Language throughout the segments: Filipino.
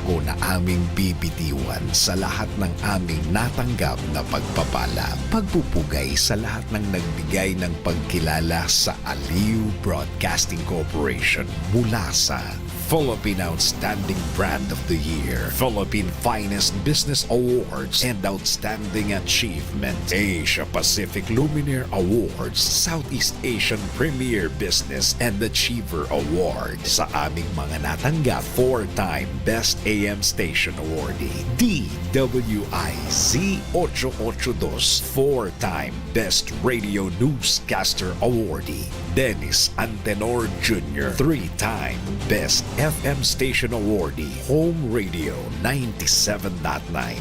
pangako na aming bibitiwan sa lahat ng aming natanggap na pagpapala. Pagpupugay sa lahat ng nagbigay ng pagkilala sa Aliw Broadcasting Corporation mula sa Philippine Outstanding Brand of the Year, Philippine Finest Business Awards and Outstanding Achievement, Asia Pacific Luminaire Awards, Southeast Asian Premier Business and Achiever Award. Sa aming mga natanggap, 4-time Best AM Station Awardee, DWIZ 882, 4-time Best Radio Newscaster Awardee, Dennis Antenor Jr., 3-time Best FM Station Awardee, Home Radio 97.9,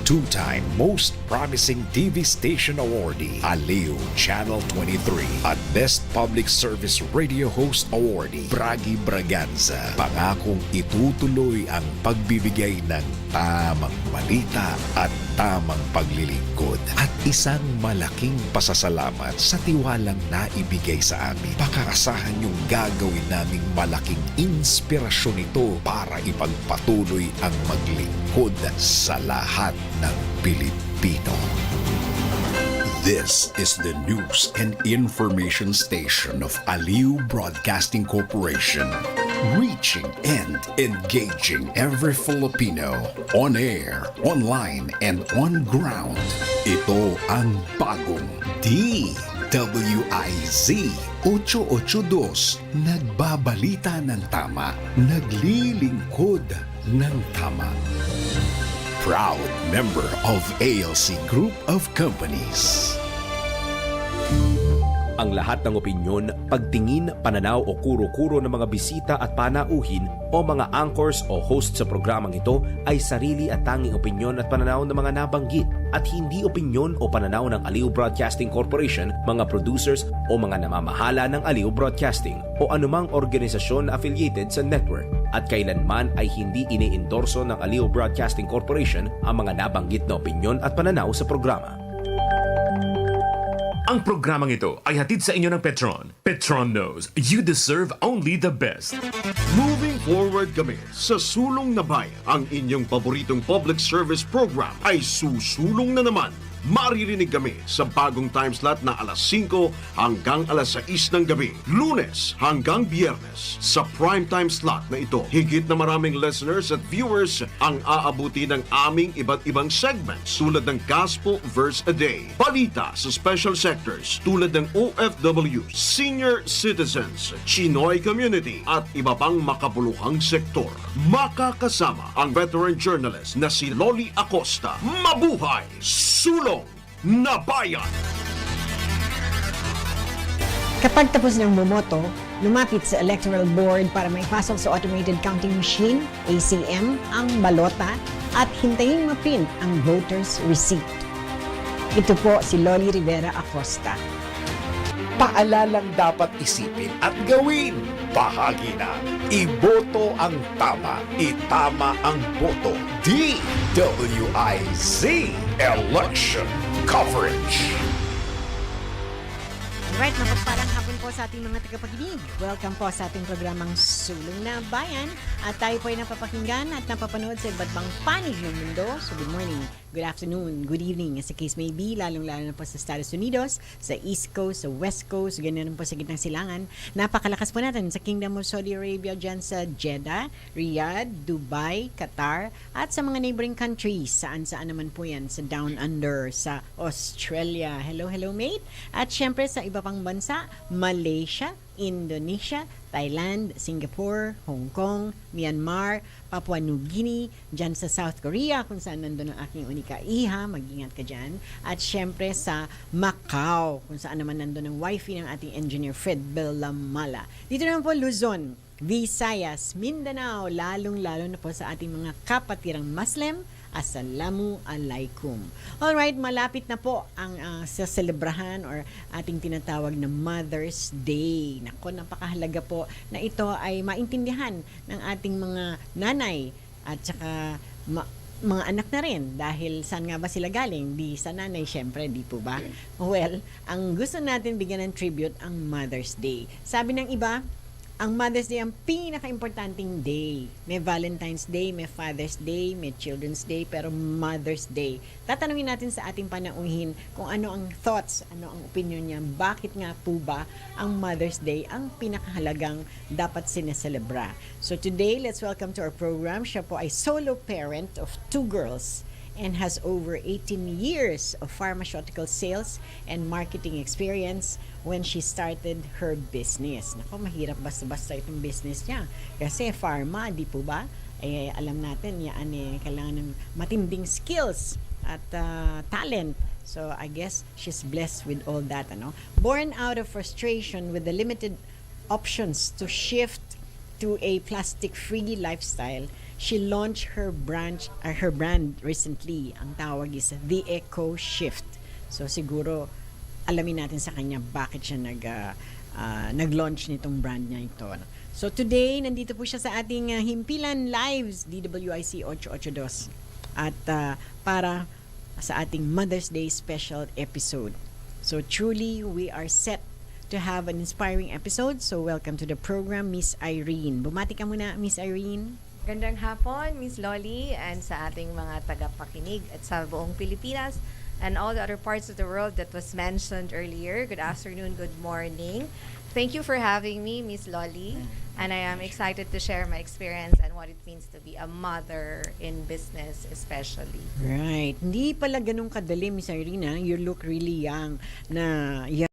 2-time Most Promising TV Station Awardee, Aliw Channel 23, at Best Public Service Radio Host Awardee, Bragi Braganza. Pangakong itutuloy ang pagbibigay ng tamang balita at tamang paglilingkod at isang malaking pasasalamat sa tiwalang naibigay sa amin. Pakaasahan yung gagawin naming malaking inspirasyon ito para ipagpatuloy ang maglingkod sa lahat ng Pilipino. This is the news and information station of Aliw Broadcasting Corporation, reaching and engaging every Filipino on air, online, and on ground. Ito ang bagong DWIZ 882, nagbabalita ng tama, naglilingkod ng tama. Proud member of ALC Group of Companies. Ang lahat ng opinyon, pagtingin, pananaw o kuro-kuro ng mga bisita at panauhin o mga anchors o host sa programang ito ay sarili at tanging opinyon at pananaw ng mga nabanggit at hindi opinyon o pananaw ng Aliw Broadcasting Corporation, mga producers o mga namamahala ng Aliw Broadcasting o anumang organisasyon na affiliated sa network at kailanman ay hindi iniendorso ng Aliw Broadcasting Corporation ang mga nabanggit na opinyon at pananaw sa programa. Ang programang ito ay hatid sa inyo ng Petron. Petron knows you deserve only the best. Moving forward kami sa Sulong na Bayan. Ang inyong paboritong public service program ay susulong na naman. Maririnig kami sa bagong time slot na alas 5 hanggang alas 6 ng gabi, Lunes hanggang Biyernes. Sa prime time slot na ito, higit na maraming listeners at viewers ang aabuti ng aming iba't ibang segments tulad ng Gospel Verse a Day, balita sa special sectors tulad ng OFW, senior citizens, Chinoy community at iba pang makabuluhang sektor. Makakasama ang veteran journalist na si Loli Acosta. Mabuhay! Sulong na Bayan! Kapag tapos ng bumoto, lumapit sa Electoral Board para maipasok sa Automated Counting Machine, ACM, ang balota at hintayin ma-print ang voter's receipt. Ito po si Loli Rivera Acosta. Paalalang dapat isipin at gawin. Bahagi na. Iboto ang tama. Itama ang boto. DWIZ Election Coverage. Alright, mapagpalang hapon po sa ating mga tagapakinig. Welcome po sa ating programang Sulong na Bayan. At tayo po ay napapakinggan at napapanood sa iba't bang panig ng mundo. So good morning, good afternoon, good evening, as the case may be, lalong-lalo na po sa Estados Unidos, sa East Coast, sa West Coast, ganyan po sa gitnang silangan. Napakalakas po natin sa Kingdom of Saudi Arabia, dyan sa Jeddah, Riyadh, Dubai, Qatar, at sa mga neighboring countries, saan-saan naman po yan, sa Down Under, sa Australia. Hello, hello mate. At syempre sa iba pang bansa, Malaysia, Indonesia, Thailand, Singapore, Hong Kong, Myanmar, Papua New Guinea, dyan sa South Korea, kung saan nandun ang aking unika iha, mag-ingat ka dyan. At syempre sa Macau, kung saan naman nandun ang wifey ng ating engineer Fred Bellamala. Dito naman po Luzon, Visayas, Mindanao, lalong-lalo na po sa ating mga kapatirang Muslim. Assalamu alaikum. Alright, malapit na po ang sa celebrahan or ating tinatawag na Mother's Day. Nako, napakahalaga po na ito ay maintindihan ng ating mga nanay at saka mga anak na rin. Dahil saan nga ba sila galing? Di sa nanay, syempre, di po ba? Well, ang gusto natin bigyan ng tribute ang Mother's Day. Sabi ng iba, ang Mother's Day ang pinaka-importanting day. May Valentine's Day, may Father's Day, may Children's Day, pero Mother's Day. Tatanungin natin sa ating panauhin kung ano ang thoughts, ano ang opinion niya, bakit nga po ba ang Mother's Day ang pinakahalagang dapat sineselebra. So today, let's welcome to our program. Siya po ay solo parent of 2 girls and has over 18 years of pharmaceutical sales and marketing experience when she started her business. Nako, mahirap basta-basta itong business niya. Kasi pharma, di po ba? Eh, alam natin, yan kailangan ng matinding skills at talent. So, I guess she's blessed with all that. Born out of frustration with the limited options to shift to a plastic-free lifestyle, she launched her brand recently. Ang tawag is The Eco Shift. So siguro alamin natin sa kanya bakit siya nag-launch nitong brand niya ito. So today nandito po siya sa ating Himpilan Lives DWIZ 882 at para sa ating Mother's Day special episode. So truly we are set to have an inspiring episode. So welcome to the program, Miss Irene. Bumati ka muna, Miss Irene. Gandang hapon, Miss Loli, and sa ating mga tagapakinig at sa buong Pilipinas and all the other parts of the world that was mentioned earlier. Good afternoon, good morning. Thank you for having me, Miss Loli, and I am excited to share my experience and what it means to be a mother in business especially. Right. Hindi pala ganun kadali, Miss Irene. You look really young na you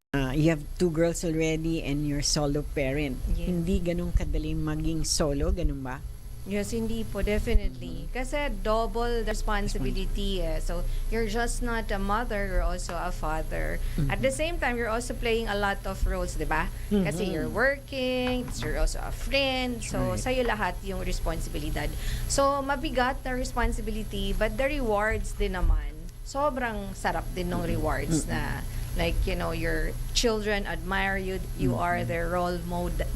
have 2 girls already and you're solo parent. Yes. Hindi ganun kadali maging solo, ganun ba? Yes, hindi po, definitely. Kasi double the responsibility eh. So, you're just not a mother, you're also a father. At the same time, you're also playing a lot of roles, di ba? Kasi you're working, you're also a friend. So, sa'yo lahat yung responsibilidad. So, mabigat na responsibility, but the rewards din naman, sobrang sarap din ng rewards na like, your children admire you, you are their role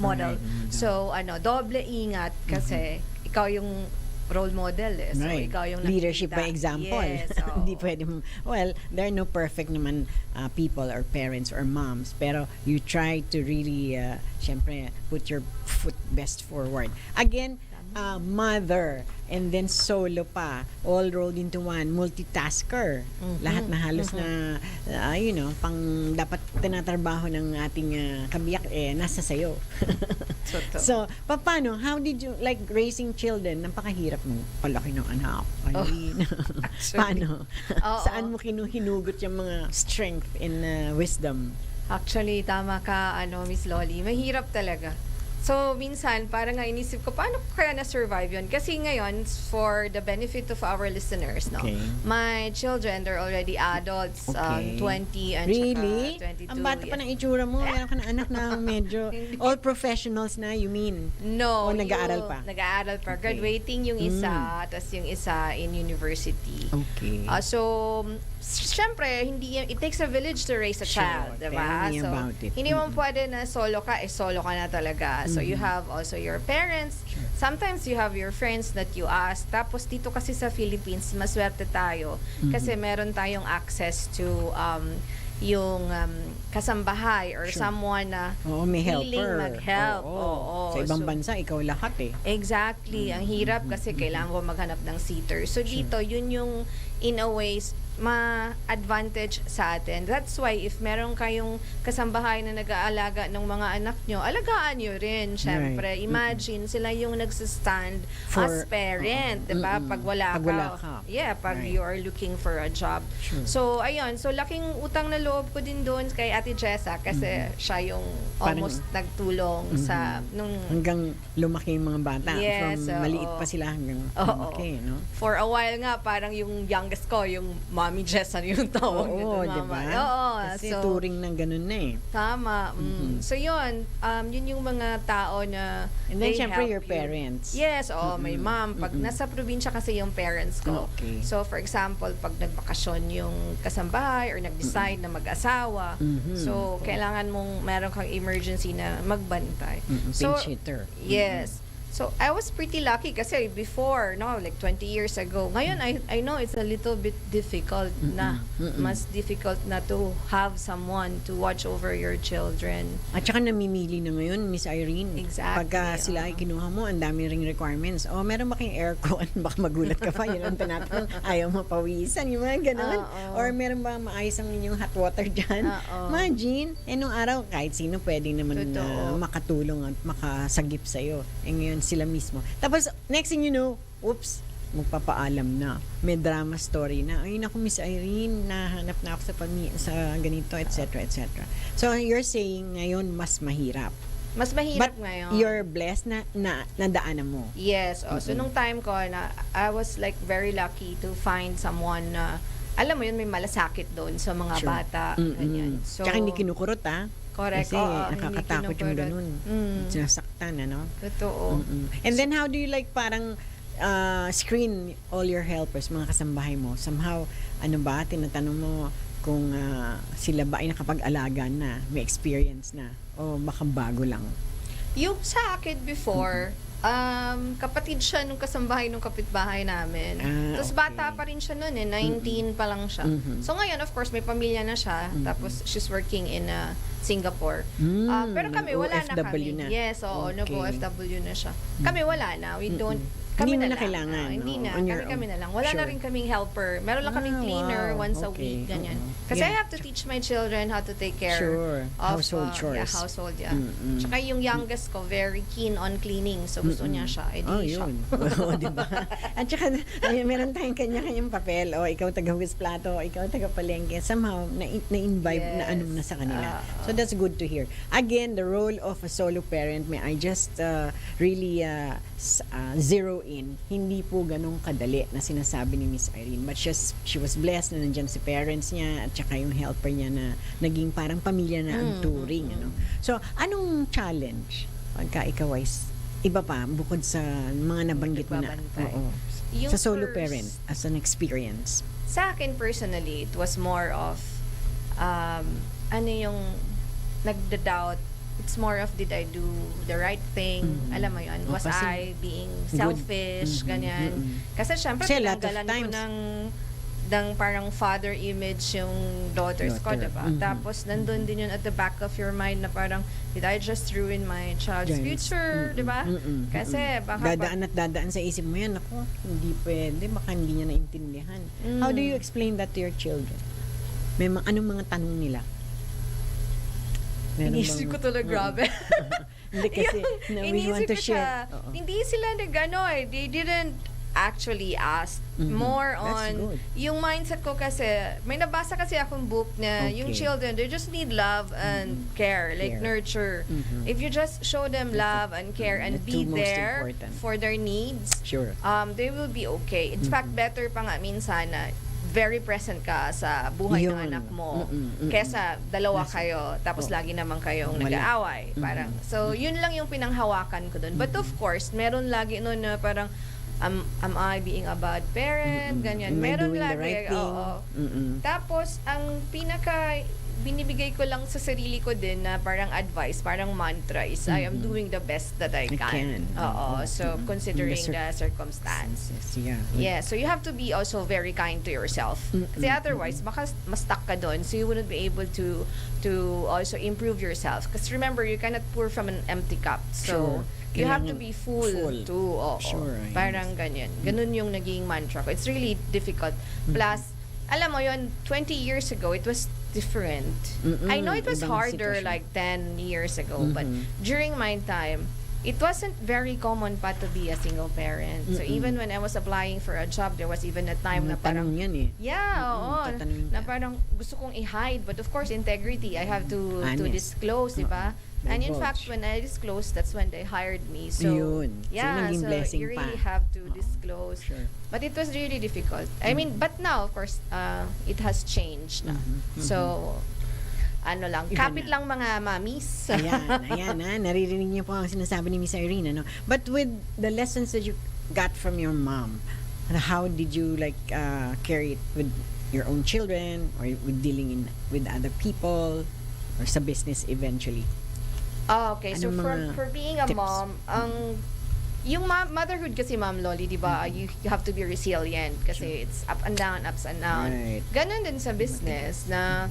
model. So, doble ingat kasi ikaw yung role model eh. So, ikaw yung leadership by nakikita. example. Yes, Hindi pwede well, there are no perfect naman people or parents or moms, pero you try to really syempre put your foot best forward. Again, mother and then solo pa, all rolled into one, multitasker. Lahat na halos na pang dapat tinatrabaho ng ating kabiyak nasa sayo. So, paano? How did you like raising children? Napakahirap mo. Palaki ng anak. Paano? Saan mo hinugot yung mga strength and wisdom? Actually, tama ka, Miss Loli. Mahirap talaga. So, minsan, parang nga inisip ko, paano ko kaya na-survive yun? Kasi ngayon, for the benefit of our listeners, my children, they're already adults, 20 and really? 22. Ang bata pa ng itsura mo, meron ka na anak na medyo all professionals na, you mean? No. O nag-aaral pa? Nag-aaral pa. Okay. Graduating yung isa, tas yung isa in university. Okay. So, syempre, it takes a village to raise a child, diba? Tell me So, about it. hindi mo pwede na solo ka, solo ka na talaga. So, you have also your parents. Sometimes you have your friends that you ask. Tapos, dito kasi sa Philippines, maswerte tayo. Kasi meron tayong access to yung kasambahay or someone na may willing helper. mag-help. Sa ibang So, bansa, ikaw lahat eh. exactly. Ang hirap kasi kailangan ko maghanap ng sitter. So, dito, yun yung in a ways ma-advantage sa atin. That's why if meron kayong kasambahay na nag-aalaga ng mga anak nyo, alagaan nyo rin, syempre. Imagine, sila yung nagsistand as parent, diba? Pag wala ka. Yeah, pag you are looking for a job. So, ayun. So, laking utang na loob ko din doon kay Ate Jessa kasi siya yung almost nagtulong sa nung hanggang lumaki yung mga bata. Yes, From maliit pa sila hanggang lumaki, no? For a while nga, parang yung youngest ko, yung Mommy Jessa yung tawag nito, diba? Mama. Oo, kasi so, turing ng ganun na eh. tama. So yun, yun yung mga tao na And then they syempre help your you. parents. Yes, may mom. Pag nasa probinsya kasi yung parents ko. Okay. So for example, pag nagbakasyon yung kasambahay or nag-decide na mag-asawa, so kailangan mong meron kang emergency na magbantay. Pinch hitter. Yes. So, I was pretty lucky kasi before, no, like 20 years ago. Ngayon, I know it's a little bit difficult na. Mas difficult na to have someone to watch over your children. At saka namimili na ngayon, Miss Irene. Exactly, Pagka sila ay kinuha mo, ang dami ring requirements. O, meron ba kayong aircon? Baka magulat ka pa. Yun ang tinatanong. Ayaw mapawisan. Yung mga ganun. Or meron ba maayos ang inyong hot water dyan? Imagine, nung araw, kahit sino pwede naman makatulong at makasagip sa'yo. Ngayon, sila mismo. Tapos, next thing you know, oops, magpapaalam na. May drama story na, ay naku, Miss Irene, nahanap na ako sa ganito, etc., etc. So, you're saying ngayon, mas mahirap. Mas mahirap But ngayon. you're blessed na nadaanan mo. Yes. So, nung time ko, I was like very lucky to find someone na, alam mo yun, may malasakit doon sa mga bata. Ganyan. So, Tsaka hindi kinukurot, correct. Kasi nakakatakot yung ganun. Sinasaktan, Totoo. And then how do you like parang screen all your helpers, mga kasambahay mo? Somehow, tinatanong mo kung sila ba ay nakapag-alaga na, may experience na, o baka bago lang? Yung sa akin before, kapatid siya nung kasambahay nung kapitbahay namin. Tapos bata pa rin siya noon 19 pa lang siya. So ngayon, of course, may pamilya na siya. Tapos she's working in Singapore. Pero kami, wala na kami. Na. Yes, nag-OFW na siya. Kami wala na. We don't, kami hindi mo na lang. kailangan. Hindi na. Kami na lang. Wala Sure. na rin kaming helper. Meron lang kaming cleaner once a week. Ganyan. Kasi I have to teach my children how to take care of household chores. Household, Tsaka yung youngest ko, very keen on cleaning. So gusto niya siya. Siya. Yun. Diba? At saka, meron tayong kanya-kanyang papel. O, ikaw taga-hugas plato, o ikaw taga-palengke. Somehow, na-imbibe na na sa kanila. So that's good to hear. Again, the role of a solo parent, may I just really zero in, hindi po ganong kadali na sinasabi ni Miss Irene. But she was blessed na nandyan si parents niya at saka yung helper niya na naging parang pamilya na ang touring. So, anong challenge pagka ikaw ay iba pa bukod sa mga nabanggit mo na? Sa solo parent as an experience. Sa akin personally, it was more of yung nagda-doubt. It's more of, did I do the right thing? Alam mo yun, was I being selfish? Ganyan. Kasi syempre, pinanggalan ko ng parang father image yung daughters ko, diba? Tapos, nandun din yun at the back of your mind na parang, did I just ruin my child's future? Diba? Kasi baka dadaan sa isip mo yan, ako, hindi pwede, baka hindi niya naintindihan. How do you explain that to your children? May anong mga tanong nila? Inisip ko talaga, grabe. Hindi kasi, we want to share. Hindi sila they didn't actually ask. More on, yung mindset ko kasi, may nabasa kasi akong book na yung children, they just need love and care, like nurture. If you just show them love and care and be there for their needs, they will be okay. In fact, better pa nga minsan na very present ka sa buhay ng anak mo kesa dalawa kayo tapos lagi naman kayong nag-aaway. Parang, so, yun lang yung pinanghawakan ko dun. But of course, meron lagi nun na parang, am I being a bad parent? Ganyan. Meron lagi. Tapos, ang binibigay ko lang sa sarili ko din na parang advice, parang mantra is I am doing the best that I can. So, considering the circumstances. Yeah. So, you have to be also very kind to yourself. Kasi otherwise, baka ma-stuck ka doon. So, you wouldn't be able to also improve yourself. Because remember, you cannot pour from an empty cup. So, you have to be full too. Parang ganyan. Ganun yung naging mantra ko. It's really difficult. Plus, alam mo yun, 20 years ago, it was different. I know it was harder like 10 years ago, but during my time, it wasn't very common pa to be a single parent. So even when I was applying for a job, there was even a time na parang na parang gusto kong i-hide, but of course integrity, I have to disclose, diba? And in fact, when I disclosed, that's when they hired me. So, so you really have to disclose. But it was really difficult. I mean, but now, of course, it has changed. So, kapit lang mga mamis. Ayan, naririnig niyo po ang sinasabi ni Miss Irene, But with the lessons that you got from your mom, how did you carry it with your own children or with dealing with other people or sa business eventually? Okay, so for being a mom, yung motherhood kasi, Ma'am Loli, di ba, you have to be resilient kasi it's up and down, ups and down. Right. Ganon din sa business na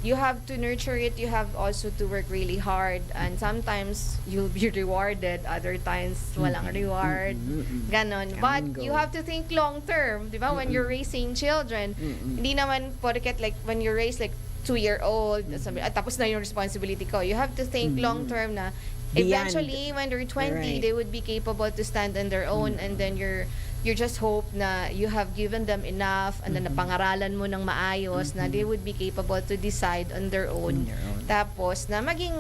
you have to nurture it, you have also to work really hard, and sometimes you'll be rewarded, other times walang reward. Ganon. Come But and go. you have to think long term, di ba? When you're raising children, hindi naman porket like when you raise like 2-year-old, tapos na yung responsibility ko. You have to think long term na Beyond. eventually when they're 20, Right. they would be capable to stand on their own, and then you just hope na you have given them enough, and then napangaralan mo ng maayos na they would be capable to decide on their own. Tapos na maging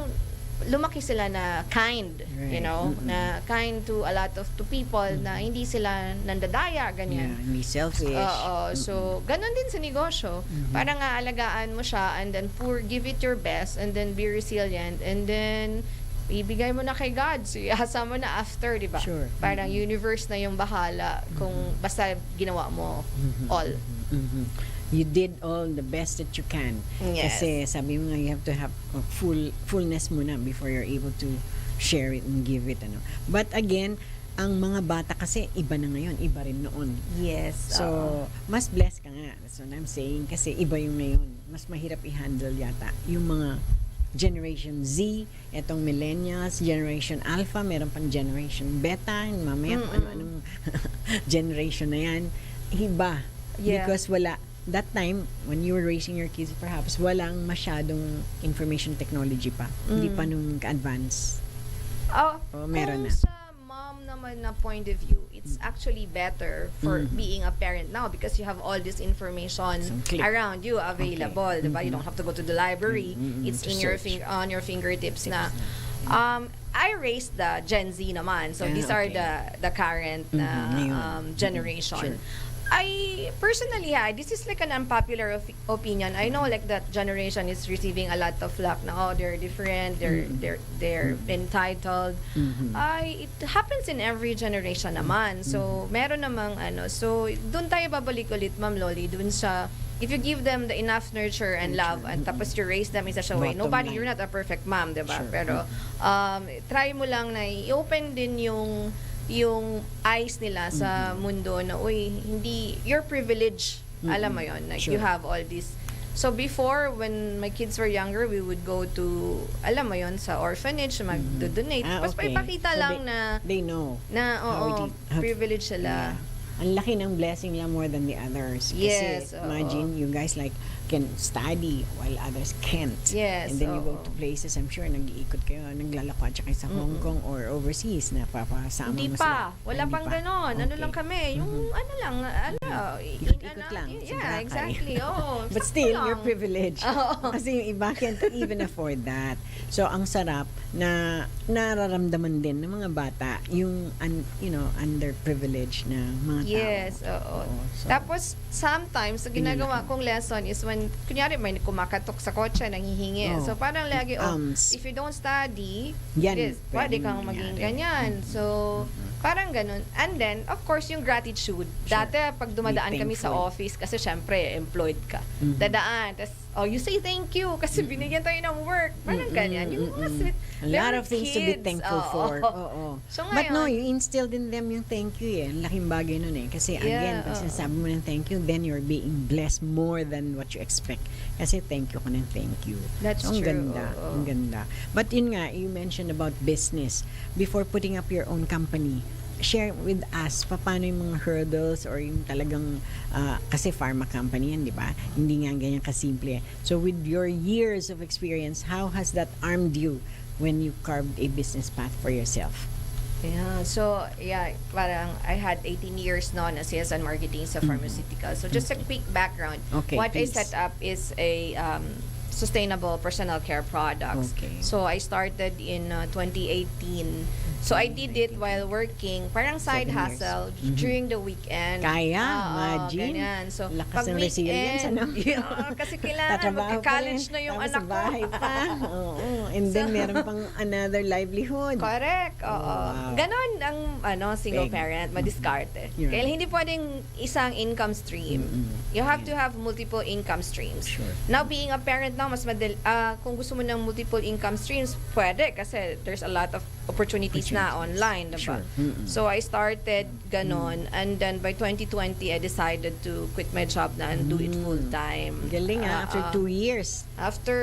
lumaki sila na kind, you Right. know, na kind to a lot of to people na hindi sila nandadaya, Yeah, ganyan. hindi selfish. Oo. So, ganun din sa negosyo. Parang aalagaan mo siya, and then give it your best, and then be resilient, and then ibigay mo na kay God. So, ihasa mo na after, di ba? Sure. Parang universe na yung bahala kung basta ginawa mo all. You did all the best that you can. Yes. Kasi sabi mo nga, you have to have a fullness muna before you're able to share it and give it. Ano. But again, ang mga bata kasi iba na ngayon, iba rin noon. Yes. So, mas blessed ka nga. That's what I'm saying. Kasi iba yung ngayon. Mas mahirap i-handle yata. Yung mga Generation Z, etong Millennials, Generation Alpha, meron pang Generation Beta, mamaya kung ano-anong generation na yan. Iba. Yeah. Because that time, when you were raising your kids, perhaps, walang masyadong information technology pa. Hindi pa nung advanced. Meron Kung na. sa mom naman na point of view, it's actually better for being a parent now because you have all this information Some click. around you available, Okay. diba? You don't have to go to the library. It's To in your search. on your fingertips na. I raised the Gen Z naman. So these are okay. the current Ngayon. generation. Sure. I personally, this is like an unpopular opinion. I know like that generation is receiving a lot of flack na they're different, they're entitled. It happens in every generation naman. So meron namang so doon tayo babalik ulit, Ma'am Loli, doon sa if you give them the enough nurture and love and tapos you raise them in such a way. Bottom Nobody, line. you're not a perfect mom, diba? Sure. Pero try mo lang na i-open din yung eyes nila sa mundo na, hindi, you're privileged. Alam mo yon, like Sure. you have all this. So before, when my kids were younger, we would go to, alam mo yon, sa orphanage, mag-donate. Tapos okay. ipakita So lang they know. na privileged sila. Yeah. Ang laki ng blessing lang more than the others. Kasi Yes, oo. imagine, you guys like can study while others can't. Yes, And then you go oo. to places, I'm sure, nag-iikot kayo, naglalakad siya kayo sa Hong Kong or overseas na papasama Hindi mo pa. sila. Wala Hindi pang pa. ganon. Ano Okay. lang kami. Yung ano lang. Ikot-ikot lang. sa Yeah, Boracay. exactly. Oh, But sakto still, lang. you're privileged. Kasi yung iba can't even afford that. So, ang sarap na nararamdaman din ng mga bata yung, underprivileged na mga tao. Yes, oo. So, Tapos, sometimes, ang ginagawa kong lesson is when, kunyari, may kumakatok sa kotse, nanghihingi. Oh. So, parang lagi, if you don't study, Yan, pwede pwedeng kang maging mangyari. ganyan. So, parang ganun. And then, of course, yung gratitude. Dati, pag dumadaan Be kami sa thankful. office, kasi syempre, employed ka. Dadaan, tas, you say thank you kasi binigyan tayo ng work. Parang ganyan. Yung mga sweet. A lot of things to be thankful for. Oo. So, But no, ngayon- you instilled in them yung thank you eh. Ang laking bagay nun eh. Kasi again, pag sinasabi mo ng thank you, then you're being blessed more than what you expect. Kasi thank you ka ng thank you. That's So, ang true. ganda. Oo. Ang ganda. But yun nga, you mentioned about business. Before putting up your own company, share with us paano yung mga hurdles or yung talagang kasi pharma company yan, di ba? Hindi nga ganyan kasimple. So with your years of experience, how has that armed you when you carved a business path for yourself? Yeah. So, parang I had 18 years now na sales and marketing sa pharmaceutical. So, just a quick background. Okay, What please. I set up is a sustainable personal care products. Okay. So, I started in 2018. So, I did it while working, parang side 7 years. hustle during the weekend. Kaya, Oo, imagine. ganyan. So, Lakas pag ng resilience, weekend, ano? kasi kailangan Tatrabaho pa magka-college rin, na yung tapos anak sa bahay ko. pa. Oo. And then meron pang another livelihood. Correct. Oo. Wow. Ganon ang single Peg. parent, madiskarte. Yeah. Kaya hindi pwedeng isang income stream. You have to have multiple income streams. Sure. Now, being a parent now, mas kung gusto mo ng multiple income streams, pwede kasi there's a lot of opportunities na online, diba? Sure. So I started ganon, and then by 2020 I decided to quit my job na and do it full time. Galing after 2 years. After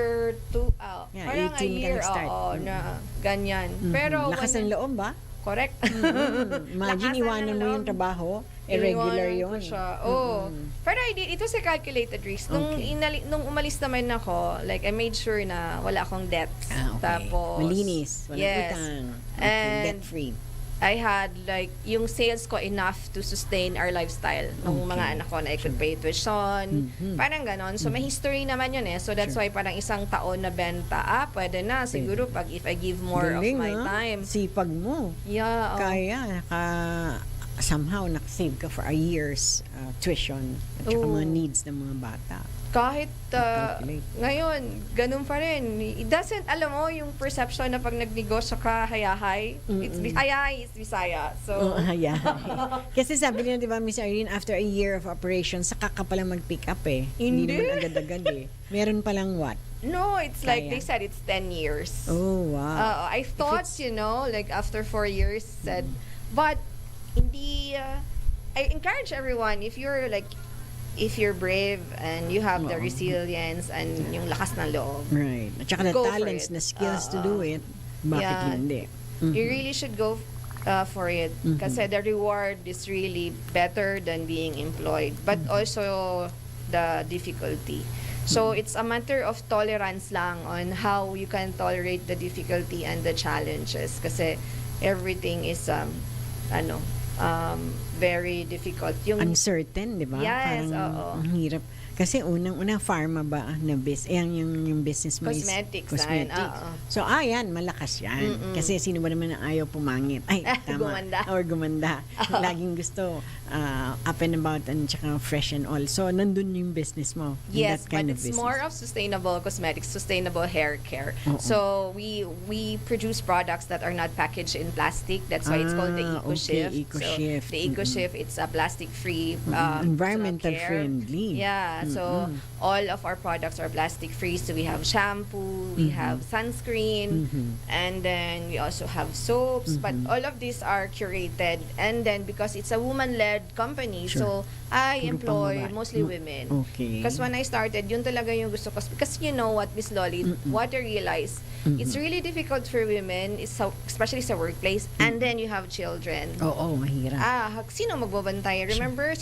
two, Yeah, parang 18 a ka year, nag-start. na ganyan. Pero Lakas ng when loob ba? correct. Imagine, Lakasan iwanan ng mo yung loob. trabaho. Irregular Iniwanan ko yun. siya. Oo. Pero ito sa calculated risk. Okay. Nung umalis naman ako, like, I made sure na wala akong debts. Okay. Tapos, Malinis. Walang yes. utang. Okay, And debt-free. I had, like, yung sales ko enough to sustain our lifestyle. Nung Okay. mga anak ko na I could pay tuition. Parang ganon. So, may history naman yun eh. So, that's why parang isang taon na benta. Pwede na. Siguro, pag if I give more Galing, of my ah. time. Sipag mo. Yeah. Kaya, somehow nakasave ka for a year's tuition at saka Oo. mga needs ng mga bata. Kahit Calculate. ngayon, ganun pa rin. It doesn't, alam mo, yung perception na pag nagnegosyo ka, hayahay, hayahay is Bisaya. So, Oo, yeah. Kasi sabi nila, di ba, Miss Irene, after a year of operation, saka ka pala mag-pick up eh. Hindi. naman agad-agad eh. Meron palang what? no, it's like, Kaya. they said it's 10 years. Oh, wow. I thought, like after 4 years, said, but, hindi, I encourage everyone, if you're brave and you have the resilience and yung lakas ng loob, Right. At saka the Go for talents, it. the skills to do it, bakit Yeah. hindi? you really should go for it. Kasi the reward is really better than being employed. But also the difficulty. So it's a matter of tolerance lang on how you can tolerate the difficulty and the challenges. Kasi everything is very difficult. Yung Uncertain, di ba? Yes, Parang oo. ang hirap. Kasi unang pharma ba na business? Yung business mo Cosmetics, is cosmetics. oo. So, yan, malakas yan. Kasi sino ba naman ang ayaw pumangit? Ay, tama. Gumanda. Or gumanda. Laging gusto up and about and tsaka fresh and all. So, nandun yung business mo. Yes, that kind but of it's business. more of sustainable cosmetics, sustainable hair care. Oo. So we produce products that are not packaged in plastic. That's why it's called the Eco okay, Shift. Eco Shift. So the Eco Shift, it's a plastic-free Environmental personal care. friendly. Yeah, so all of our products are plastic-free. So we have shampoo, we have sunscreen, and then we also have soaps. But all of these are curated, and then because it's a woman-led company, Sure. so I Puro employ pambabae. mostly women. Okay. Because when I started, yun talaga yung gusto ko. Because you know what, Miss Lolly, what I realized, it's really difficult for women, especially sa workplace, and then you have children. Oo, mahirap. Sino magbabantay? Remember,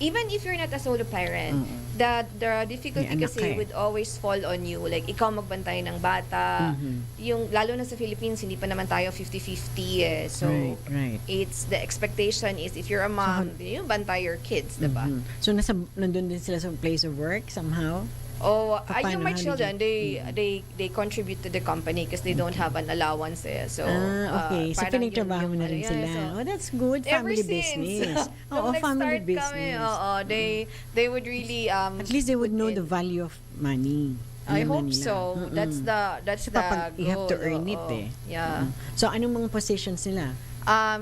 even if you're not a solo parent, the difficulty May anak kasi ka eh. would always fall on you. Like, ikaw magbantay ng bata. Yung, lalo na sa Philippines, hindi pa naman tayo 50-50 eh. So, Right. it's, the expectation is, if you're a mom, you bantay your kids, diba? So, nandun din sila sa place of work somehow? Oh, Paano? yung my How did children, you- they contribute to the company because they don't have an allowance eh. So, okay. So, parang pinagtrabaho yun mo na yung rin ano, sila. yeah, so, Oh, that's good. ever Family since, business. nung Oo, family nag-start business. kami, they would really At least they would put know in. the value of money. I Alam na hope nila. so. That's Kasi the you have to goal, earn it oo. eh. Yeah. So, anong mga positions nila?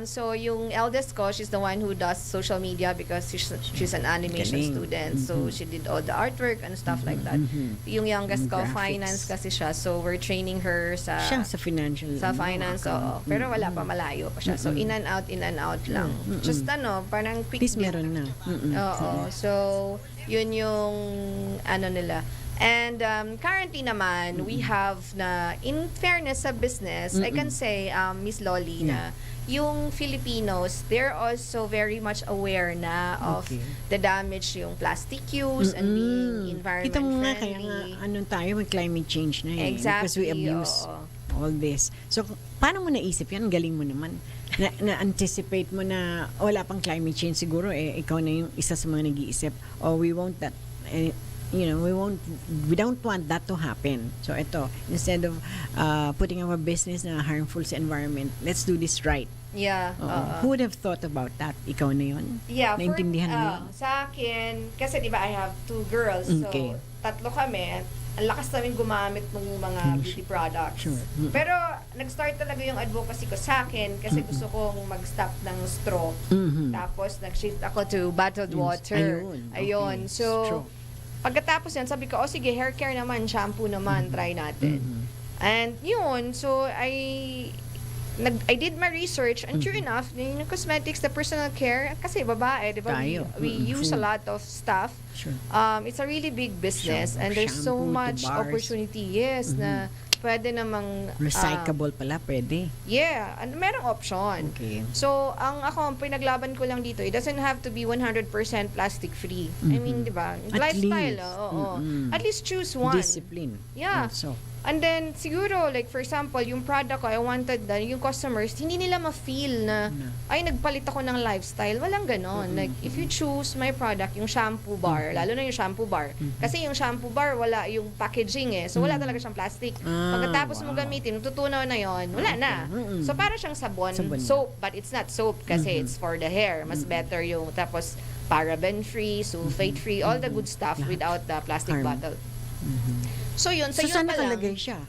So yung eldest ko, she's the one who does social media because she's an animation Galing. student. So she did all the artwork and stuff like that. Yung youngest ko, Graphics. finance kasi siya. So we're training her Siya sa financial. sa finance, oo. Pero wala pa, malayo pa siya. So, in and out lang. Just parang quick At least dip. meron na. Oo. So, yun yung nila. And currently naman, we have in fairness sa business, I can say, Miss Lolly, na yung Filipinos, they're also very much aware na of Okay. the damage yung plastic use and being environment Kita mo nga, friendly. kaya nga, tayo, may climate change na eh. Because we Exactly, abuse oo. all this. So, paano mo naisip yan? Ang galing mo naman. Na-anticipate mo na wala pang climate change siguro, ikaw na yung isa sa mga nag-iisip, we won't that, we don't want that to happen. So, ito, instead of putting our business na harmful sa environment, let's do this right. Yeah. Who would have thought about that? Ikaw na yun? Yeah, Naintindihan mo yun? sa akin, kasi di ba I have 2 girls, Okay. so tatlo kami, ang lakas namin gumamit ng mga beauty products. Sure. Pero nag-start talaga yung advocacy ko sa akin kasi gusto kong mag-stop ng straw. Tapos nag-shift ako to bottled water. Ayun. Okay. So, Straw. pagkatapos yan, sabi ko, sige, hair care naman, shampoo naman, try natin. And yun, so I did my research and sure enough, yung cosmetics, the personal care, kasi babae, di ba? Tayo. We use a lot of stuff. Sure. It's a really big business Shampoo, and there's so to much bars. opportunity, yes, na pwede namang Recyclable pala, pwede. yeah, and merong option. Okay. So, ang pinaglaban ko lang dito, it doesn't have to be 100% plastic free. I mean, di ba? At Lifestyle, least. oo. At least choose one. Discipline. Yeah. Also. And then, siguro, like, for example, yung product ko, I wanted na yung customers, hindi nila ma-feel na, ay, nagpalit ako ng lifestyle. Walang ganon. Like, if you choose my product, yung shampoo bar, lalo na yung shampoo bar. Kasi yung shampoo bar, wala yung packaging eh. So, wala talaga siyang plastic. Pagkatapos mo gamitin, tutunaw na yon, wala na. So, para siyang sabon. Soap, but it's not soap kasi it's for the hair. Mas better yung, tapos, paraben-free, sulfate-free, all the good stuff without the plastic bottle. So yun, So, yun saan pa lang. nakalagay siya?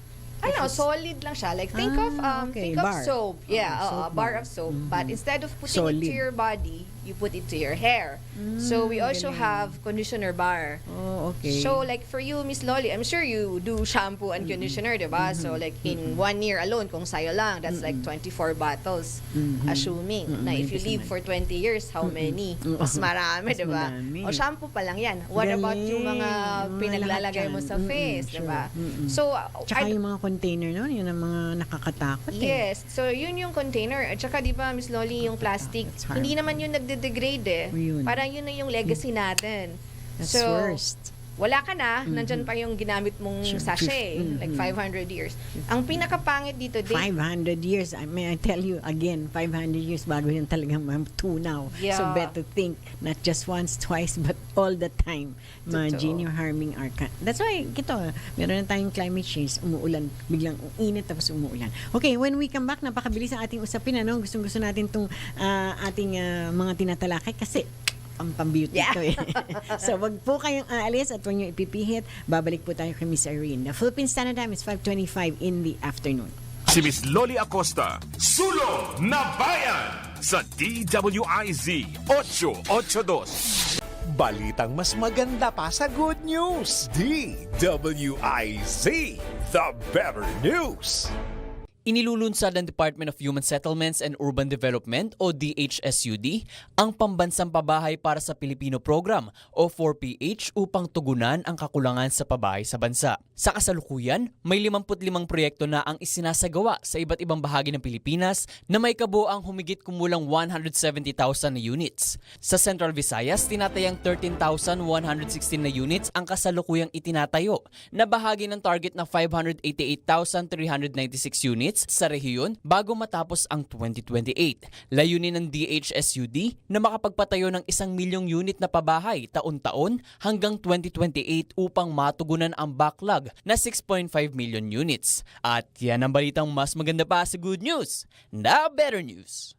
Solid lang siya. Like think of okay. think of Bar. soap. Yeah, Soap a bar of soap. But instead of putting Solid. it to your body, you put it to your hair. So we also have conditioner bar. Oh, okay. So like for you, Miss Lolly, I'm sure you do shampoo and conditioner, diba? So like in 1 year alone, kung sayo lang, that's like 24 bottles. Assuming na if you live for 20 years, how many? Mas marami, Mas diba? marami. O shampoo pa lang yan. What about yung mga Galing. pinaglalagay mo sa face, diba? So Tsaka I- yung mga container nun, yun ang mga nakakatakot eh. Yes. So, yun yung container. At saka, di ba, Miss Lolly, yung plastic, It's hard. hindi naman yun nagde-degrade eh. Yun. Parang yun na yung legacy natin. That's so, worst. wala ka na, nandyan pa yung ginamit mong Sure. sachet, like 500 years. Ang pinakapangit dito, 500 years, may I tell you again, 500 years bago yun talagang tunaw. Yeah. So better think, not just once, twice, but all the time. Imagine you're harming our That's why, meron na tayong climate change, umuulan, biglang init tapos umuulan. Okay, when we come back, napakabilis ang ating usapin, ano? Gustong-gusto natin itong ating mga tinatalakay kasi ang pang-beauty ito eh. So, wag po kayong aalis at huwag nyo ipipihit. Babalik po tayo kay Miss Irene. The Philippine Standard Time is 5:25 in the afternoon. Si Miss Lolly Acosta, Sulong na Bayan sa DWIZ 882. Balitang mas maganda pa sa good news. DWIZ, the better news. Inilulunsad ng Department of Human Settlements and Urban Development o DHSUD ang Pambansang Pabahay para sa Pilipino Program o 4PH upang tugunan ang kakulangan sa pabahay sa bansa. Sa kasalukuyan, may 55 proyekto na ang isinasagawa sa iba't ibang bahagi ng Pilipinas na may kabuoang humigit kumulang 170,000 na units. Sa Central Visayas, tinatayang 13,116 na units ang kasalukuyang itinatayo na bahagi ng target na 588,396 units sa rehiyon bago matapos ang 2028. Layunin ng DHSUD na makapagpatayo ng 1 milyong unit na pabahay taon-taon hanggang 2028 upang matugunan ang backlog na 6.5 million units. At yan ang balitang mas maganda pa sa good news, na better news.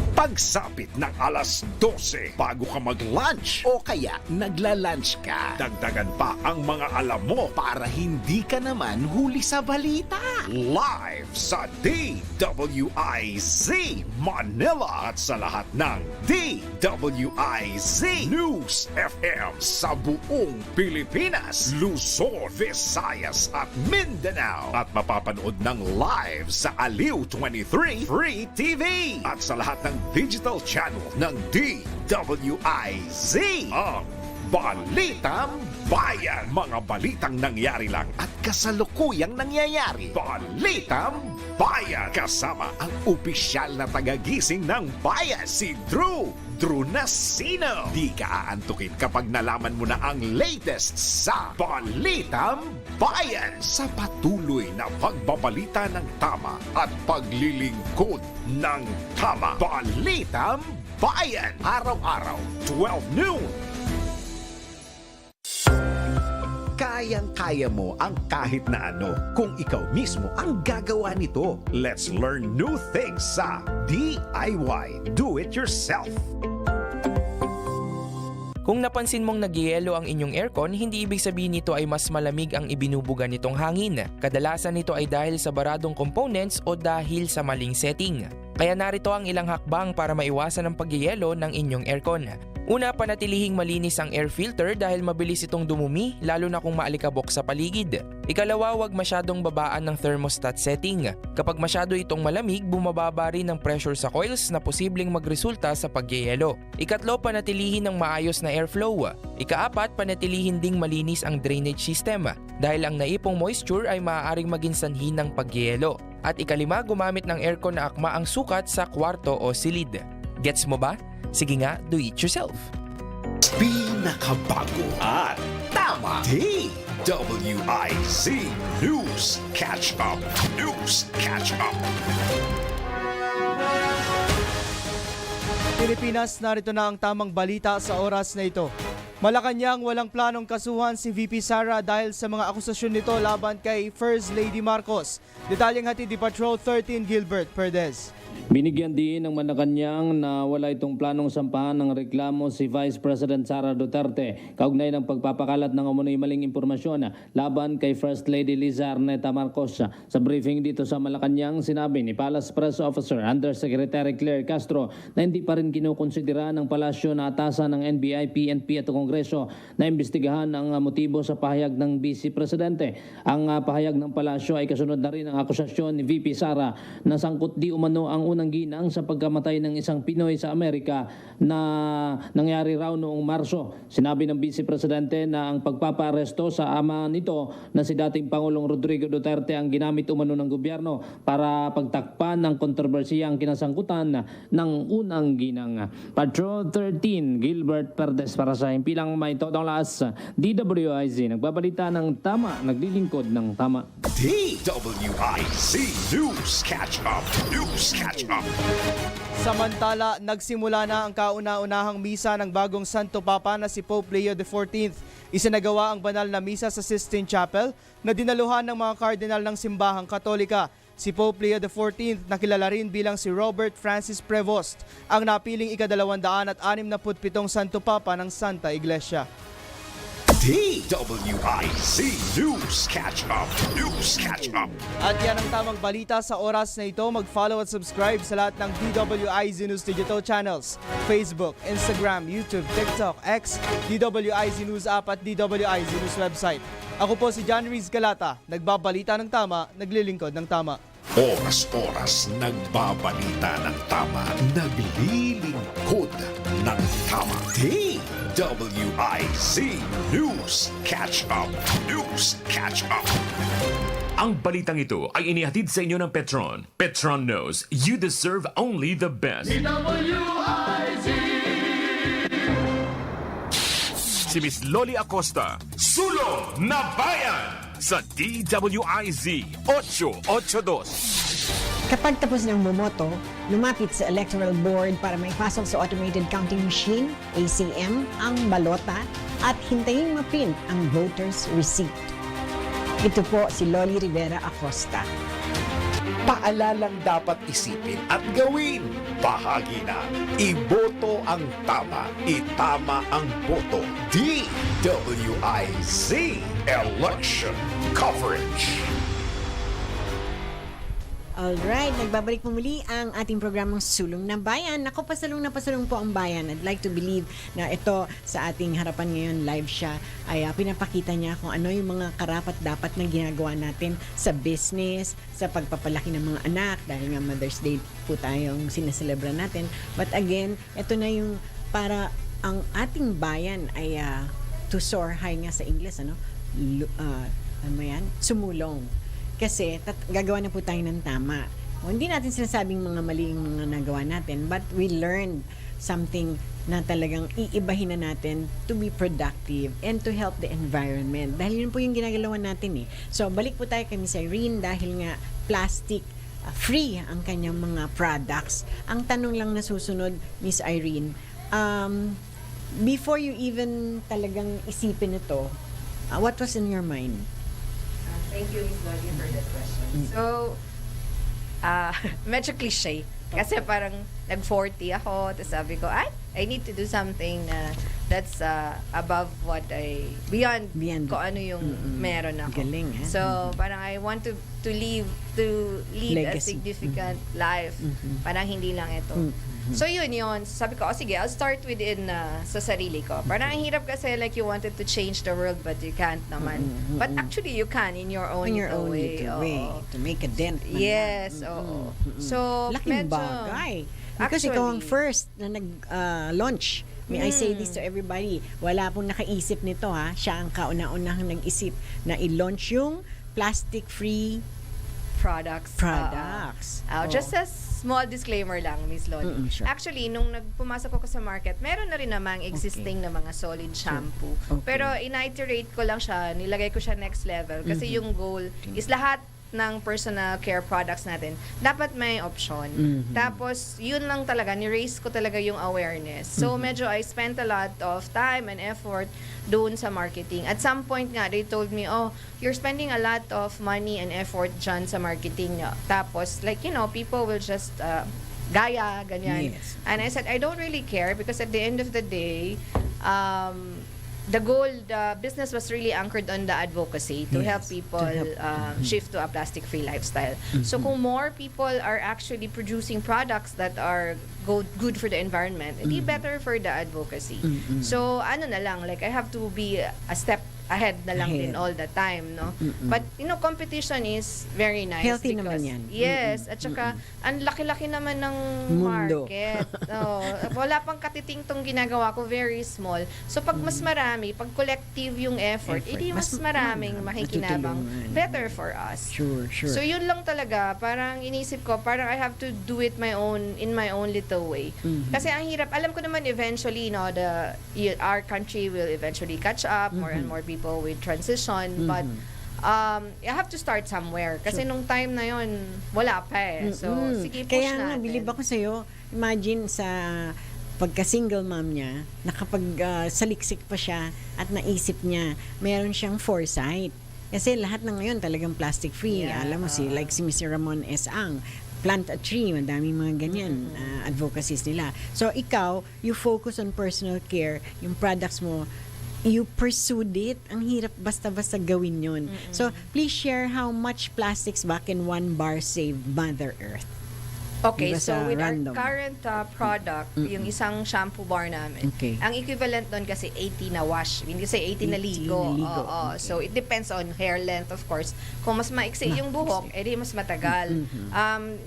Pagsapit ng alas 12 bago ka mag-lunch o kaya nagla-lunch ka. Dagdagan pa ang mga alam mo para hindi ka naman huli sa balita. Live sa DWIZ Manila at sa lahat ng DWIZ News FM sa buong Pilipinas, Luzon, Visayas at Mindanao. At mapapanood ng live sa Aliw 23 Free TV at sa lahat ng digital channel ng DWIZ. Ang Balitang Bayan. Mga balitang nangyari lang at kasalukuyang nangyayari. Balitang Bayan. Kasama ang opisyal na tagagising ng bayan, si Drew Nasino. Di ka aantukin kapag nalaman mo na ang latest sa Balitang Bayan sa patuloy na pagbabalita ng tama at paglilingkod ng tama. Balitang Bayan. Araw-araw, 12 noon. Kayang-kaya mo ang kahit na ano kung ikaw mismo ang gagawa nito. Let's learn new things sa DIY Do It Yourself. Kung napansin mong nagyayelo ang inyong aircon, hindi ibig sabihin nito ay mas malamig ang ibinubuga nitong hangin. Kadalasan nito ay dahil sa baradong components o dahil sa maling setting. Kaya narito ang ilang hakbang para maiwasan ang pagyayelo ng inyong aircon. Una, panatilihing malinis ang air filter dahil mabilis itong dumumi lalo na kung maalikabok sa paligid. Ikalawa, huwag masyadong babaan ng thermostat setting. Kapag masyado itong malamig, bumababa rin ang pressure sa coils na posibleng magresulta sa pagyayelo. Ikatlo, panatilihin ng maayos na airflow. Ikaapat, panatilihin ding malinis ang drainage system dahil ang naipong moisture ay maaaring maging sanhi ng pagyayelo. At ikalima, gumamit ng aircon na akma ang sukat sa kwarto o silid. Gets mo ba? Sige nga, do it yourself. Pinakabago at tama DWIZ News Catch Up. News Catch Up. Pilipinas, narito na ang tamang balita sa oras na ito. Malacanang walang planong kasuhan si VP Sara dahil sa mga akusasyon nito laban kay First Lady Marcos. Detalyeng hatid ni Patrol 13 Gilbert Perdez. Binigyan din ng Malacanang na wala itong planong sampahan ng reklamo si Vice President Sara Duterte kaugnay ng pagpapakalat ng umunoy maling impormasyon laban kay First Lady Liza Arneta Marcos. Sa briefing dito sa Malacanang, sinabi ni Palace Press Officer Undersecretary Claire Castro na hindi pa rin kinukonsidera ng palasyo na atasan ng NBI, PNP at Kongreso na imbestigahan ang motibo sa pahayag ng Vice Presidente. Ang pahayag ng palasyo ay kasunod na rin ang akusasyon ni VP Sara na sangkot di umano ang unang ginang sa pagkamatay ng isang Pinoy sa Amerika na nangyari raw noong Marso. Sinabi ng Vice Presidente na ang pagpapaaresto sa ama nito na si dating Pangulong Rodrigo Duterte ang ginamit umano ng gobyerno para pagtakpan ng kontrobersiyang kinasangkutan ng unang ginang. Patrol 13, Gilbert Perdes para sa Himpilang May Todong Laas, DWIZ. Nagbabalita ng tama, naglilingkod ng tama. DWIZ News Catch Up. News Catch Up. Samantala, nagsimula na ang kauna-unahang misa ng bagong Santo Papa na si Pope Leo XIV. Isinagawa ang banal na misa sa Sistine Chapel na dinaluhan ng mga kardinal ng simbahang Katolika. Si Pope Leo XIV, nakilala rin bilang si Robert Francis Prevost, ang napiling ika-267 Santo Papa ng Santa Iglesia. DWIZ News Catch Up. News Catch Up. At yan ang tamang balita sa oras na ito. Mag-follow at subscribe sa lahat ng DWIZ News digital channels. Facebook, Instagram, YouTube, TikTok, X, DWIZ News app at DWIZ News website. Ako po si John Riz Galata, nagbabalita ng tama, naglilingkod ng tama. Oras-oras nagbabalita ng tama, naglilingkod ng tama. DWIZ News Catch Up. News Catch Up. Ang balitang ito ay inihatid sa inyo ng Petron. Petron knows you deserve only the best. Si Miss Loli Acosta, Sulong na Bayan sa DWIZ 882. Kapag tapos ng bumoto, lumapit sa Electoral Board para maipasok sa Automated Counting Machine, ACM, ang balota at hintayin ma-print ang voter's receipt. Ito po si Loli Rivera Acosta. Paalalang dapat isipin at gawin. Bahagi na. Iboto ang tama. Itama ang boto. DWIZ Election Coverage. Alright, nagbabalik po muli ang ating programang Sulong na Bayan. Ako, pasalong na pasalong po ang bayan. I'd like to believe na ito sa ating harapan ngayon, live siya, ay pinapakita niya kung ano yung mga karapat-dapat na ginagawa natin sa business, sa pagpapalaki ng mga anak, dahil nga Mother's Day po tayong sineselebra natin. But again, ito na yung para ang ating bayan ay to soar high nga sa English, ano yan? Sumulong. Kasi gagawa na po tayo ng tama. Hindi natin sinasabing mga mali yung mga nagawa natin, but we learned something na talagang iibahin na natin to be productive and to help the environment. Dahil yun po yung ginagalawan natin eh. So, balik po tayo kay Miss Irene dahil nga plastic free ang kanyang mga products. Ang tanong lang na susunod, Miss Irene, before you even talagang isipin ito, what was in your mind? Thank you, Ms. Loli, for that question. So, medyo cliche, Kasi parang nag-40 ako, tapos sabi ko, I need to do something na that's above what beyond kung ano yung meron ako. Galing, eh? So, parang I want to lead a Legacy. significant life. Parang hindi lang ito. So yun. Sabi ko, sige, I'll start within sa sarili ko. Parang ang hirap kasi like you wanted to change the world but you can't naman. But actually you can in your own, way. little way to make a dent. man. Yes, oo. So, Laking medyo, bagay. Because ikaw ang actually, first na nag-launch. May I say this to everybody, wala pong nakaisip nito ha. Siya ang kauna-unahang nag-isip na i-launch yung plastic-free products. Just a small disclaimer lang, Miss Loli. Sure. Actually, nung pumasok ako sa market, meron na rin namang existing na mga solid shampoo. Okay. Pero in-iterate ko lang siya, nilagay ko siya next level. Kasi yung goal is lahat ng personal care products natin, dapat may option. Tapos, yun lang talaga, ni-raise ko talaga yung awareness. So, medyo I spent a lot of time and effort doon sa marketing. At some point nga, they told me, you're spending a lot of money and effort dyan sa marketing niya. Tapos, like, people will just gaya, ganyan. Yes. And I said, I don't really care because at the end of the day, the goal, the business was really anchored on the advocacy to help people shift to a plastic-free lifestyle. So kung more people are actually producing products that are good for the environment, it'd be better for the advocacy. So ano na lang, like I have to be a step ahead na lang din all the time, no? But, competition is very nice. Healthy because, naman yan. Yes, at saka, ang laki-laki naman ng Mundo. market. Wala pang katiting tong ginagawa ko, very small. So, pag mas marami, pag collective yung effort, edi mas maraming makikinabang. matutulungan. Better for us. Sure. So, yun lang talaga. Parang inisip ko, parang I have to do it in my own little way. Kasi ang hirap, alam ko naman eventually, our country will eventually catch up, more and more people with transition, but you have to start somewhere. Kasi nung time na yon wala pa eh. So, sige, push Kaya nga, natin. bilib ako sa'yo, imagine sa pagka-single mom niya, saliksik pa siya at naisip niya, meron siyang foresight. Kasi lahat na ngayon talagang plastic-free. Yeah. Alam mo, like si Mr. Ramon S. Ang, plant a tree, madaming mga ganyan advocacies nila. So, ikaw, you focus on personal care, yung products mo, you pursued it. Ang hirap basta-basta gawin yun. So, please share how much plastics ba can one bar save Mother Earth? Okay, Diba so sa with random? our current product, yung isang shampoo bar namin, Okay. ang equivalent doon kasi 80 na wash. Hindi kasi 80 na 80 ligo. na ligo. Oo. Okay. So it depends on hair length, of course. Kung mas maiksi yung buhok, edi mas matagal.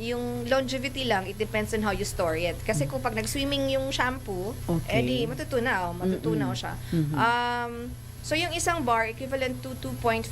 Yung longevity lang, it depends on how you store it. Kasi kung pag nag-swimming yung shampoo, Okay. edi matutunaw siya. So, yung isang bar, equivalent to 2.5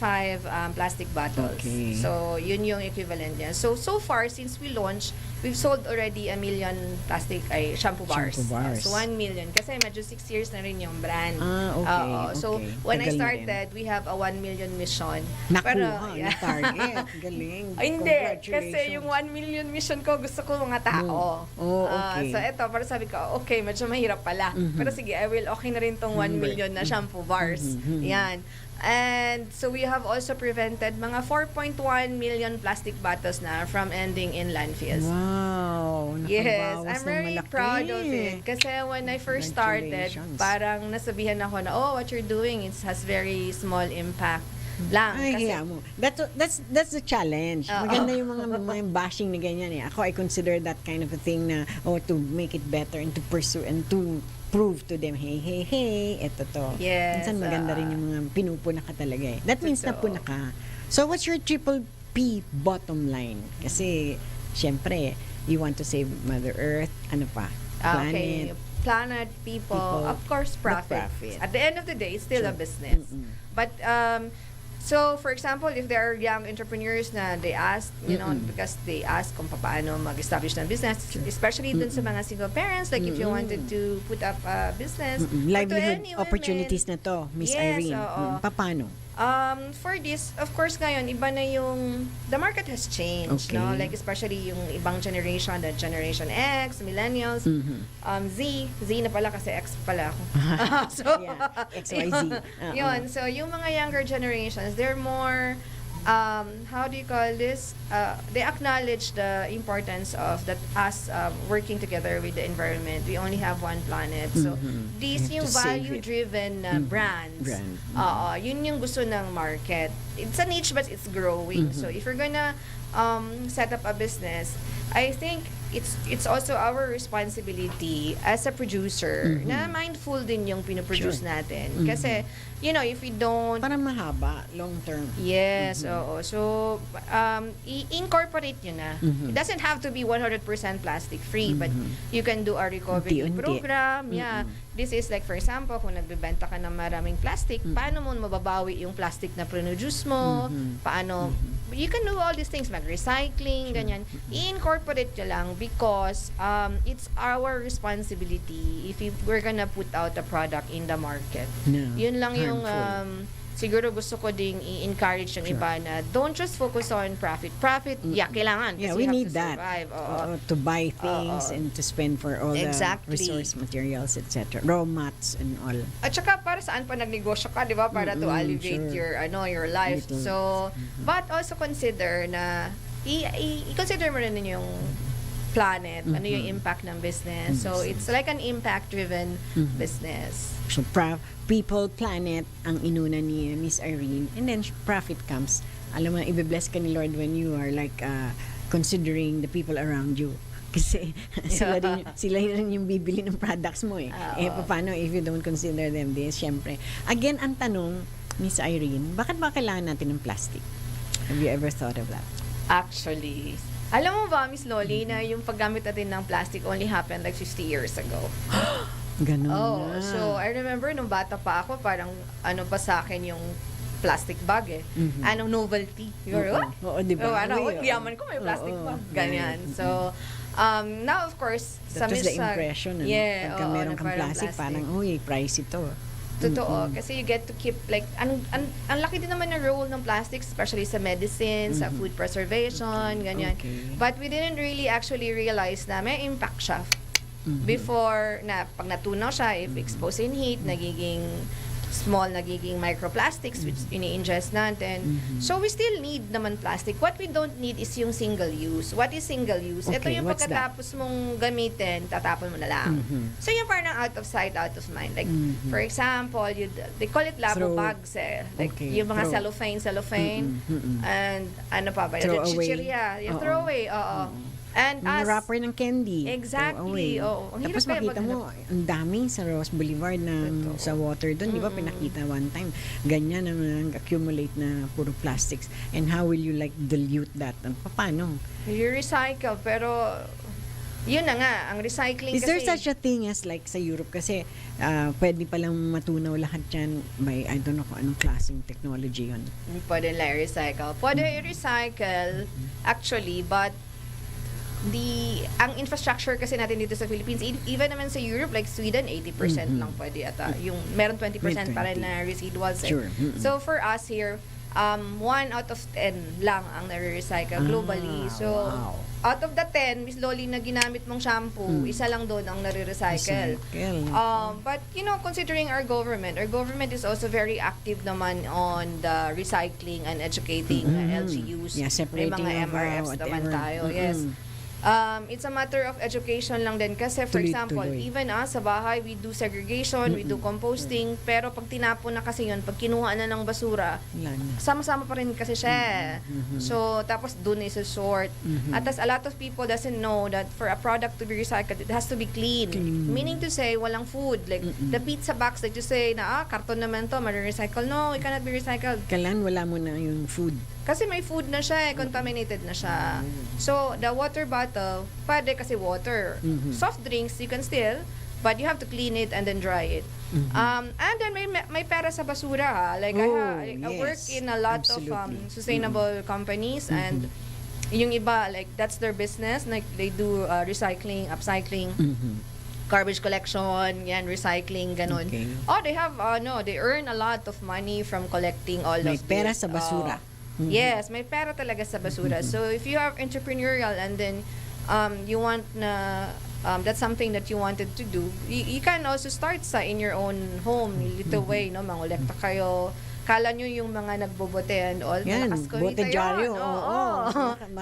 plastic bottles. Okay. So, yun yung equivalent niya. So far, since we launched, we've sold already 1 million plastic shampoo bars. Shampoo bars. So, 1 million. Kasi medyo 6 years na rin yung brand. Okay. Oo. So, Okay. when I Tagal na started, we have a 1 million mission. Nakuha, na target. Galing. Ay, hindi. Congratulations. Kasi yung 1 million mission ko, gusto ko mga tao. Okay. So, eto, para sabi ko, okay, medyo mahirap pala. Pero sige, okay na rin tong 1 million na shampoo bars. Yan. And so we have also prevented mga 4.1 million plastic bottles na from ending in landfills. Wow. Yes, nakabawas I'm ng very malaki. proud of it. Kasi when I first started, Congratulations. parang nasabihan ako na, what you're doing has very small impact lang. Ay, Kasi, hiya mo. That's the challenge. Maganda yung mga bashing na ganyan eh. Ako, I consider that kind of a thing na, to make it better and to pursue and to prove to them, hey, eto to. Yes, Minsan maganda rin yung mga pinupuna ka talaga eh. That means Totoo. napuna ka. So, what's your triple P bottom line? Kasi, syempre, you want to save Mother Earth, ano pa? okay, planet, people, of course, profits. At the end of the day, it's still a business. But, so, for example, if there are young entrepreneurs na they ask, because they ask kung paano mag-establish ng business, especially dun sa mga single parents, like if you wanted to put up a business. or to Livelihood any opportunities women. na to, Miss Yes, Irene. oo. Paano? For this, of course, ngayon, iba na yung, the market has changed, Okay. no? Like, especially yung ibang generation, the Generation X, Millennials, Z na pala kasi X pala ako. So, Yeah, XYZ. yun. So, yung mga younger generations, they're more how do you call this? They acknowledge the importance of that us working together with the environment. We only have one planet. So, these You yung have to save it. value-driven brands. Yun yung gusto ng market. It's a niche but it's growing. So, if you're gonna set up a business, I think it's also our responsibility as a producer na mindful din yung pinoproduce natin. Kasi, if we don't... Para mahaba, long term. Yes, oo. So, i-incorporate nyo na. It doesn't have to be 100% plastic free, but you can do a recovery Unti-unti. program. Yeah. This is like, for example, kung nagbebenta ka ng maraming plastic, paano mo mababawi yung plastic na produce mo? Paano... You can do all these things, mag-recycling, ganyan. I-incorporate nyo lang because it's our responsibility if we're gonna put out a product in the market. No, Yun lang yung harmful. siguro gusto ko ding i-encourage yung iba na don't just focus on profit. Profit, kailangan. Yeah, kasi we you have need to that. survive. To buy things and to spend for all Exactly. the resource materials, etc. Raw mats and all. At saka para saan pa nagnegosyo ka, di ba? Para to alleviate your life. Little. So, but also consider na i-consider mo rin yung planet, ano yung impact ng business. So, it's like an impact-driven business. So, people, planet, ang inuna ni Miss Irene. And then, profit comes. Alam mo, ibe-bless ka ni Lord when you are like considering the people around you. Kasi sila rin yung bibili ng products mo eh. Paano if you don't consider them this? Siyempre. Again, ang tanong, Miss Irene, bakit ba kailangan natin ng plastic? Have you ever thought of that? Actually, alam mo ba, Miss Loli, na yung paggamit natin ng plastic only happened like 50 years ago. Ganun Oh, na. so I remember nung bata pa ako, parang ano pa sa akin yung plastic bag eh. Anong novelty? Oo, di ba? Yaman ko may plastic bag. Ganyan. So, now of course, That was the Miss, impression. yeah, Pagka oo, meron na kang parang plastic, parang, uy, price ito. Totoo. Kasi you get to keep like, ang laki din naman ng role ng plastics, especially sa medicine, sa food preservation, ganyan. Okay. But we didn't really actually realize na may impact siya. Before, na pag natunaw siya, if exposed in heat, nagiging small, nagiging microplastics which ini-ingest natin. So we still need naman plastic. What we don't need is yung single use. What is single use? Ito Okay, yung what's that? pagkatapos mong gamitin, tatapon mo na lang. So yung parang out of sight, out of mind. Like, for example, they call it labo Throw. bags eh. Like, Okay, yung mga throw. cellophane. And ano pa ba? Throw Yung away. chichirya. Yung throw away, oo. And Mga us, wrapper ng candy. Exactly, Oo. oo. Ang Tapos hirap makita kaya mo, ang dami sa Ross Boulevard na sa water doon. Di ba pinakita one time? Ganyan ang accumulate na puro plastics. And how will you like dilute that? Paano? you recycle, pero yun na nga, ang recycling Is kasi... there such a thing as like sa Europe? Kasi pwede palang matunaw lahat yan by I don't know kung anong klaseng technology yun. Pwede lang i-recycle. Pwede i-recycle, actually, but ang infrastructure kasi natin dito sa Philippines, even naman sa Europe, like Sweden, 80% lang pwede ata. Yung meron 20% pa rin na residuals. Sure. So for us here, 1 out of 10 lang ang nare-recycle globally. So out of the 10, Miss Loli, na ginamit mong shampoo, isa lang doon ang nare-recycle. But considering our government is also very active naman on the recycling and educating LGUs. Yeah, separating May mga of, MRFs naman whatever. tayo. Yes. It's a matter of education lang din kasi for example, Tuloy-tuloy. even sa bahay, we do segregation, we do composting, pero pag tinapon na kasi yun, pag kinuha na ng basura, Wala na. sama-sama pa rin kasi siya. So, tapos dun is a sort. At as a lot of people doesn't know that for a product to be recycled, it has to be clean. Meaning to say, walang food. Like, the pizza box that you say na, karton naman to, ma-recycle. No, it cannot be recycled. Kailan wala mo na yung food. Kasi may food na siya, contaminated na siya. So, the water bottle, pwede kasi water. Soft drinks, you can still, but you have to clean it and then dry it. And then may pera sa basura ha. Like I work in a lot of sustainable companies and yung iba, like that's their business. Like they do recycling, upcycling. Garbage collection, yan, recycling, ganun. Okay. They have, they earn a lot of money from collecting all May of pera this. sa basura. Yes, may pera talaga sa basura. So if you are entrepreneurial and then you want na that's something that you wanted to do, you can also start in your own home, little way, no, mangolekta kayo, kala nyo yung mga nagbobote and all, Yan, malakas ko bote dyaryo. Oo.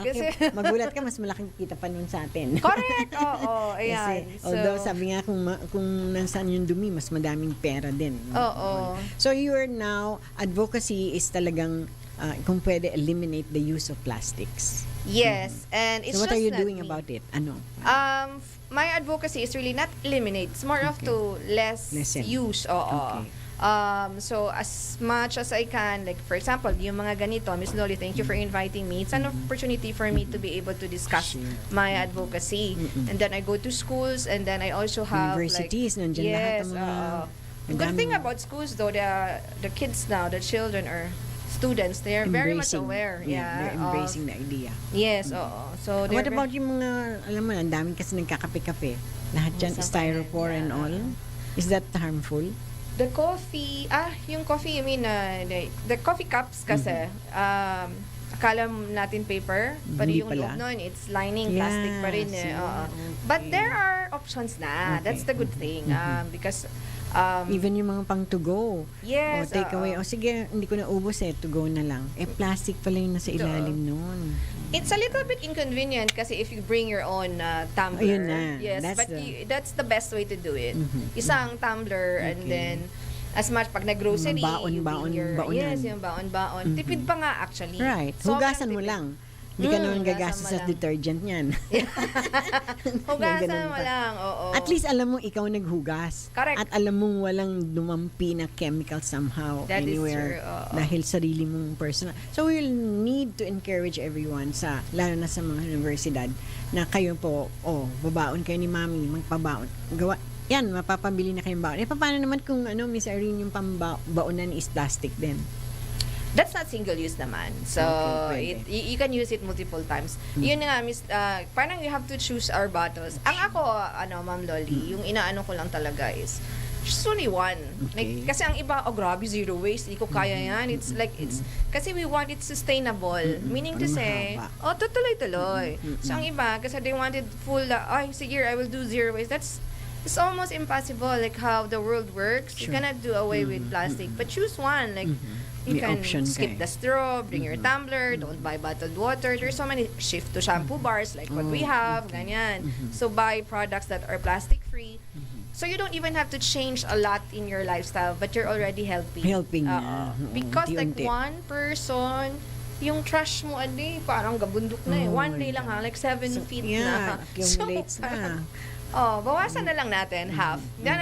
Kasi, Magulat ka, mas malaking kita pa nun sa atin. correct, oo, ayan. Kasi, although sabi nga kung nasaan yung dumi, mas madaming pera din. Oo. So you're now, advocacy is talagang, kung pwede, eliminate the use of plastics. Yes, and it's So what just are you not doing me. about it? Ano? My advocacy is really not eliminate. It's more of to Lessen. use. Oo. Okay. So as much as I can, like for example, yung mga ganito, Miss Loli, thank you for inviting me. It's an opportunity for me to be able to discuss my advocacy. And then I go to schools, and then I also have Universities, like, nandiyan lahat yes, ng mga the good thing about schools though, the kids now, the children or students, they are very much aware. They're embracing the idea. Yes, oo. So What about yung mga, alam mo, ang daming kasi nagkakape-kape. Lahat dyan, styrofoam and all. Is that harmful? The coffee, yung coffee, you mean, the coffee cups kasi, akala natin paper, pero Hindi yung loob pala. nun, it's lining, plastic pa rin. But there are options na. That's the good thing. Because, Even yung mga pang to go. yes, O take away. O sige, hindi ko na ubos to go na lang. Plastic pala yung nasa ilalim nun. it's a little bit inconvenient kasi if you bring your own tumbler. Ayun na. Yes, That's but the- that's the best way to do it. Isang tumbler and then as much pag nag-grocery, Yung baon-baon- baonan. yes, yung baon-baon. Tipid pa nga actually. Right. Sobrang Hugasan mo tipid. lang. Hindi ka naman hugasan gagastos mo sa lang. detergent niyan. Hugasan Ganun mo pa. lang, oo. At least alam mo ikaw naghugas. Correct. At alam mong walang lumampi na chemical somehow That is anywhere true, oo. dahil sarili mong personal. So we'll need to encourage everyone sa lalo na sa mga universidad na kayo po, babaon kayo ni Mami, magpabaon. Gawa yan, mapapabili na kayong baon. Paano naman kung Miss Irene, yung pambaonan is plastic din? That's not single use naman. So, Okay, pwede. you can use it multiple times. Yun nga, miss, parang we have to choose our bottles. Ang ako, Ma'am Loli, yung inaano ko lang talaga is just only one. Like, kasi ang iba, grabe, zero waste. Hindi ko kaya yan. It's like, kasi we want it sustainable. Meaning to say, tutuloy-tuloy. So, ang iba, kasi they wanted full, sige, I will do zero waste. It's almost impossible, like how the world works. You cannot do away with plastic. But choose one. Like, you May can option skip ka the straw, bring your tumbler, don't buy bottled water. There's so many shift to shampoo bars like what we have, ganyan. So buy products that are plastic free. So you don't even have to change a lot in your lifestyle, but you're already helping. Helping na. Because like Unti-unti. one person, yung trash mo, parang gabundok na eh. One day lang like 7 feet na. Accumulates So, na. bawasan na lang natin half. Yun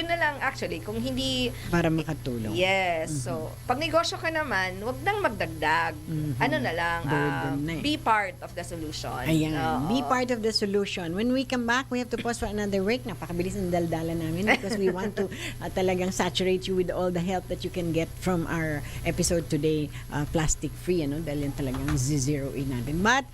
na lang actually, kung hindi Para makatulong. yes. So, pag negosyo ka naman, wag nang magdagdag. Ano na lang, Burden na eh. be part of the solution. Ayan. Oo. Be part of the solution. When we come back, we have to pause for another break. Napakabilis ng daldala namin because we want to talagang saturate you with all the help that you can get from our episode today, plastic free, dahil yan talagang zero in natin. But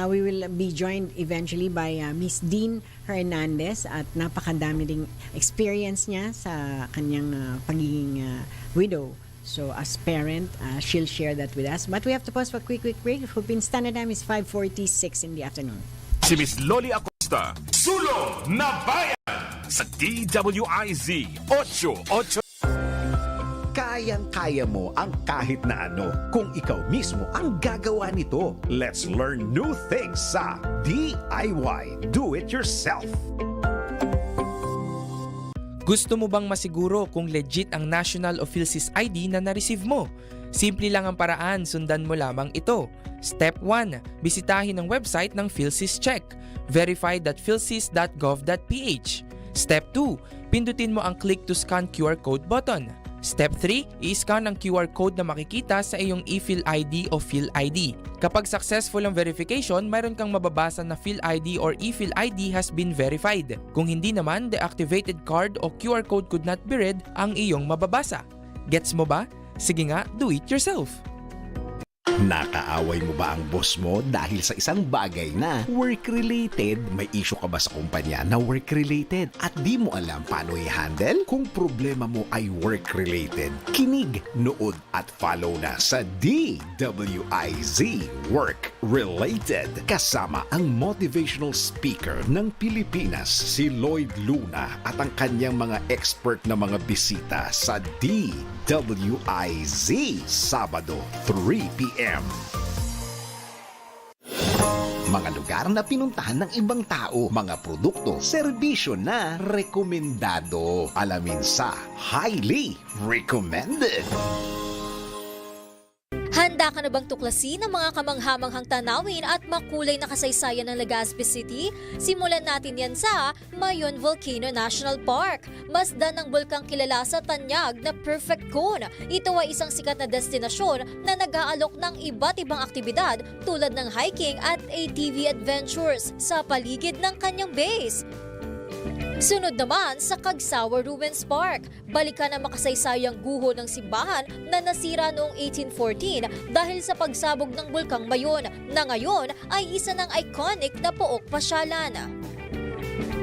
we will be joined eventually by Miss Dean Hernandez at napakadami ding experience niya sa kanyang pagiging widow. So as parent, she'll share that with us. But we have to pause for a quick break. Philippine Standard Time is 5:46 in the afternoon. Si Miss Loli Acosta, Sulong na Bayan sa DWIZ 88. Kayang-kaya mo ang kahit na ano kung ikaw mismo ang gagawa nito. Let's learn new things sa DIY Do It Yourself. Gusto mo bang masiguro kung legit ang National o PhilSys ID na na-receive mo? Simple lang ang paraan, sundan mo lamang ito. Step 1. Bisitahin ang website ng PhilSys Check. verify.philsys.gov.ph. Step 2. Pindutin mo ang click to scan QR code button. Step 3, i-scan ang QR code na makikita sa iyong ePhilID o PhilID. Kapag successful ang verification, mayroon kang mababasa na PhilID or ePhilID has been verified. Kung hindi naman, the activated card o QR code could not be read ang iyong mababasa. Gets mo ba? Sige nga, do it yourself! Nakaaway mo ba ang boss mo dahil sa isang bagay na work-related? May issue ka ba sa kumpanya na work-related at di mo alam paano i-handle? Kung problema mo ay work-related, kinig, nood at follow na sa DWIZ Work-Related. Kasama ang motivational speaker ng Pilipinas, si Lloyd Luna, at ang kanyang mga expert na mga bisita sa DWIZ Sabado 3 p.m. Mga lugar na pinuntahan ng ibang tao, mga produkto, serbisyo na rekomendado. Alamin sa Highly Recommended. Handa ka na bang tuklasin ang mga kamanghamanghang tanawin at makulay na kasaysayan ng Legazpi City? Simulan natin yan sa Mayon Volcano National Park. Masdan ng bulkang kilala sa tanyag na Perfect Cone. Ito ay isang sikat na destinasyon na nag-aalok ng iba't ibang aktibidad tulad ng hiking at ATV adventures sa paligid ng kanyang base. Sunod naman sa Cagsawa Ruins Park, balikan ang makasaysayang guho ng simbahan na nasira noong 1814 dahil sa pagsabog ng bulkang Mayon na ngayon ay isa ng iconic na pook pasyalan.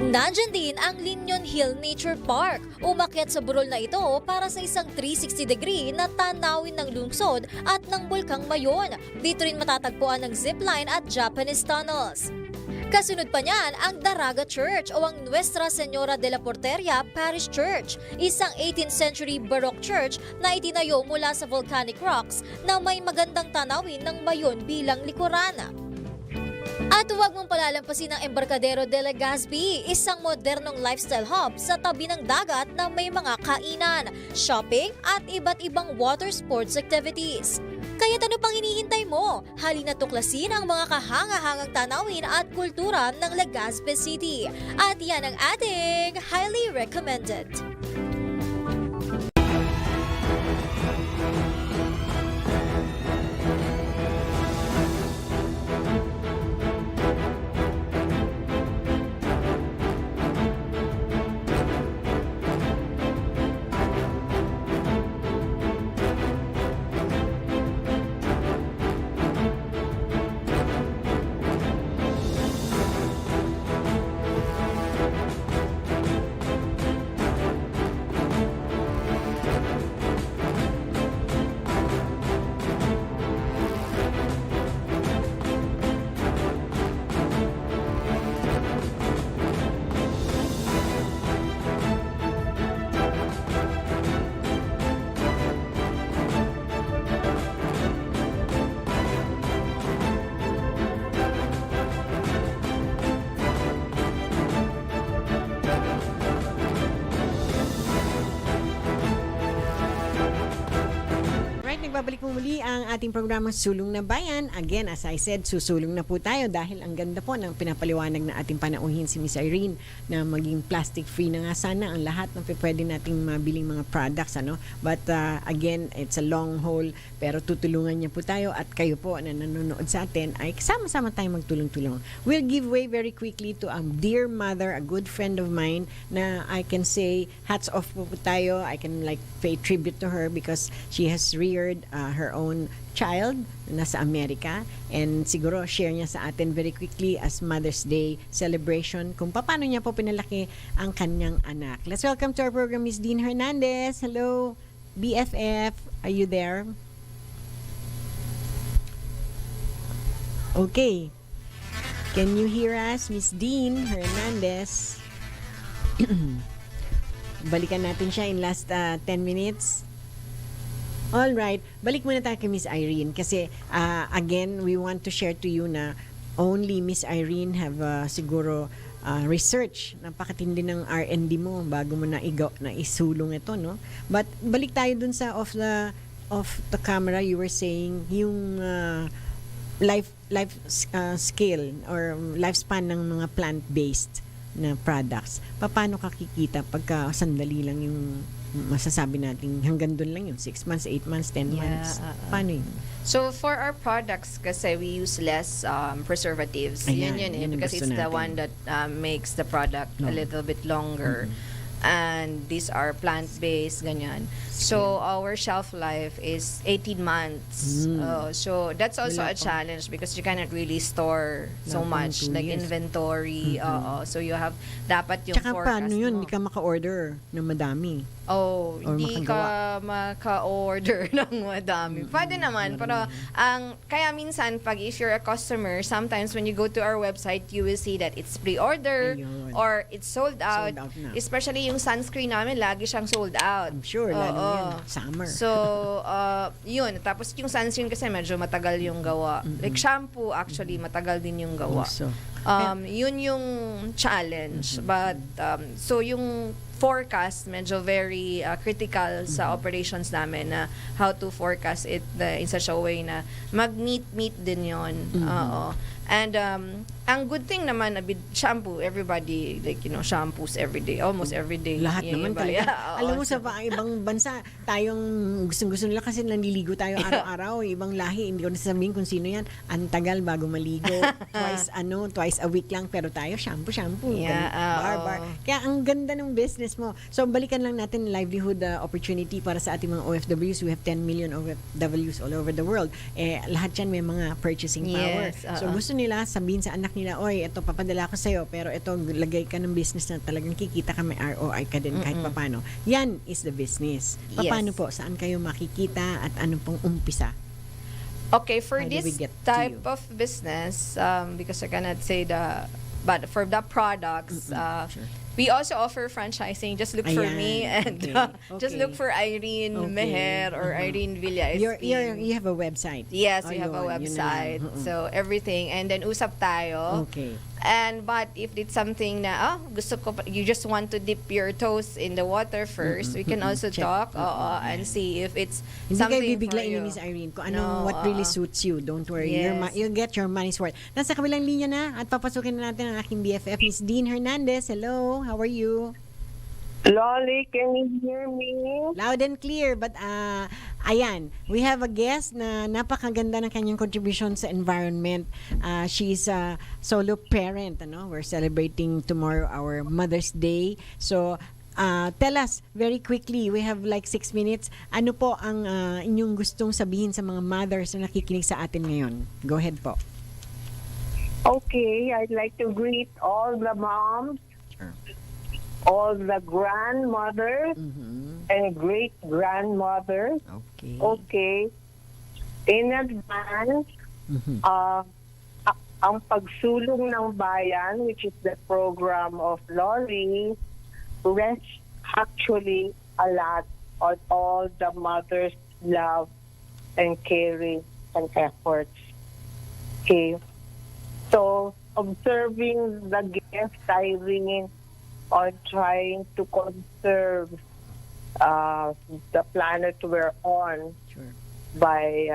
Nandyan din ang Linyon Hill Nature Park. Umakyat sa burol na ito para sa isang 360-degree na tanawin ng lungsod at ng bulkang Mayon. Dito rin matatagpuan ng zipline at Japanese tunnels. Kasunod pa niyan ang Daraga Church o ang Nuestra Senora de la Porteria Parish Church, isang 18th century Baroque church na itinayo mula sa volcanic rocks na may magandang tanawin ng Mayon bilang likuran. At huwag mong palalampasin ang Embarcadero de Legazpi, isang modernong lifestyle hub sa tabi ng dagat na may mga kainan, shopping at iba't ibang water sports activities. Kaya't ano pang hinihintay mo? Halina tuklasin ang mga kahanga-hangang tanawin at kultura ng Legazpi City. At yan ang ating highly recommended. Nagbabalik mo muli ang ating programang Sulong na Bayan. Again, as I said, susulong na po tayo dahil ang ganda po ng pinapaliwanag na ating panauhin si Miss Irene na maging plastic-free na nga sana ang lahat ng pwede nating mabiling mga products. But again, it's a long haul pero tutulungan niya po tayo at kayo po na nanonood sa atin ay sama-sama tayong magtulong-tulong. We'll give way very quickly to a dear mother, a good friend of mine na I can say hats off po tayo. I can pay tribute to her because she has reared her own child na nasa Amerika and siguro share niya sa atin very quickly as Mother's Day celebration kung paano niya po pinalaki ang kanyang anak. Let's welcome to our program Miss Dean Hernandez. Hello, BFF. Are you there? Okay. Can you hear us, Miss Dean Hernandez? Balikan natin siya in last 10 minutes. All right, balik muna tayo kay Miss Irene kasi again, we want to share to you na only Miss Irene have siguro research. Napakatindi ng R&D mo bago mo na isulong ito, no? But balik tayo dun sa off the camera, you were saying yung life scale or lifespan ng mga plant-based na products. Paano ka kikita pagka sandali lang yung masasabi natin hanggang doon lang yun, 6 months, 8 months, 10 months. Paano yun? So for our products kasi we use less preservatives. Ayan, Yun yun because it's gusto the natin. one that makes the product a little bit longer. and these are plant-based, ganyan. So our shelf life is 18 months. So that's also a challenge because you cannot really store so much like inventory. So you have dapat yung Tsaka forecast paano yun? mo. Hindi ka maka-order ng madami. Oh, Or hindi ka maka-order ng madami. Pwede naman, pero kaya minsan pag if you're a customer, sometimes when you go to our website, you will see that it's pre-order Ayun. or it's sold out. Sold out na. Especially yung sunscreen namin, lagi siyang sold out. I'm sure, lalo Oo. yan. Summer. So, yun. Tapos yung sunscreen kasi medyo matagal yung gawa. Like shampoo, actually, matagal din yung gawa. Also. Yun yung challenge. But, so yung forecast, medyo very critical sa operations namin na how to forecast it in such a way na mag-meet din yun. Oo. And ang good thing naman, shampoo, everybody, like, shampoos every day, almost every day. Lahat Yung naman iba, talaga. yeah, Alam mo, oo. sa ibang bansa, tayong gustong-gusto nila kasi naliligo tayo araw-araw. Ibang lahi, hindi ko na sasabihin kung sino yan. Ang tagal bago maligo. Twice a week lang. Pero tayo, shampoo. Yeah, Bar. Kaya ang ganda ng business mo. So, balikan lang natin livelihood opportunity para sa ating mga OFWs. We have 10 million OFWs all over the world. Lahat yan may mga purchasing power. Yes, So, gusto nila sabihin sa anak nila, oy, ito papadala ko sa'yo, pero ito lagay ka ng business na talagang kikita ka, may ROI ka din kahit papano. Yan is the business. Paano Yes. po? Saan kayo makikita at ano pong umpisa? Okay, for How do we this get to type you? of business, because I cannot say but for the products, we also offer franchising. Just look for Ayan, me and just okay. look for Irene Okay. Meher or Irene Villa. You have a website? Yes, we have a Ayun, yun na website. lang. So everything, and then usap tayo. Okay. But if it's something na gusto ko you just want to dip your toes in the water first, we can also Check. talk and see if it's Hindi something kayo bibiglain for you. ni Miss Irene kung anong what really suits you. Don't worry. Yes. You'll get your money's worth. Nasa kabilang linya na at papasukin na natin ang aking BFF, Miss Dean Hernandez. Hello, how are you? Lolly, can you hear me? Loud and clear, but ayan, we have a guest na napakaganda ng kanyang contribution sa environment. She's a solo parent, We're celebrating tomorrow our Mother's Day. So, tell us very quickly, we have like 6 minutes. Ano po ang inyong gustong sabihin sa mga mothers na nakikinig sa atin ngayon? Go ahead po. Okay, I'd like to greet all the moms, all the grandmothers, and great-grandmothers. Okay. Okay. In advance, ang pagsulong ng bayan, which is the program of Lolly, rests actually a lot on all the mothers' love and caring and efforts. Okay. So, observing the guest Irene on trying to conserve the planet we're on by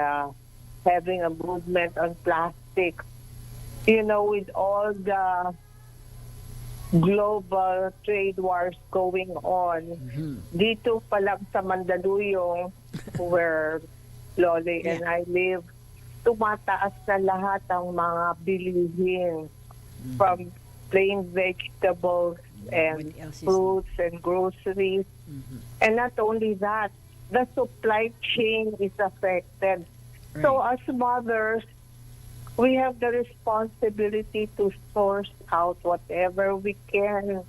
having a movement on plastic. With all the global trade wars going on, dito pa lang sa Mandaluyong, where Lolly and I live, tumataas na lahat ang mga bilihin from plain vegetables and fruits and groceries. And not only that, the supply chain is affected. So as mothers, we have the responsibility to source out whatever we can.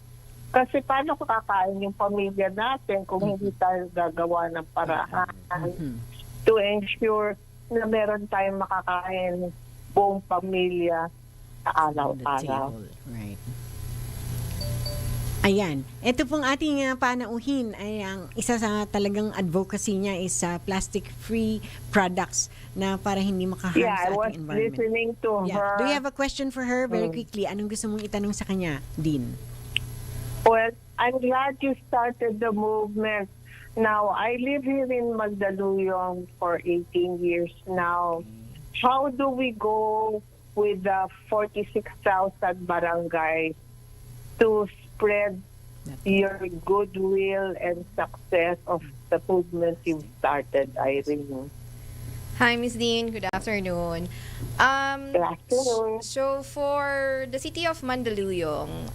Kasi paano kakain yung pamilya natin kung hindi tayo gagawa ng paraan to ensure na meron tayong makakain buong pamilya sa araw-araw. Right. Ayan. Ito pong ating panauhin ay ang isa sa talagang advocacy niya is plastic-free products na para hindi makaharm sa I was ating environment. listening to her. Do you have a question for her very quickly? Anong gusto mong itanong sa kanya, Dean? Well, I'm glad you started the movement. Now, I live here in Mandaluyong for 18 years now. How do we go with the 46,000 barangays to spread your goodwill and success of the movement you've started, Irene? Hi, Miss Dean. Good afternoon. Good afternoon. So for the city of Mandaluyong,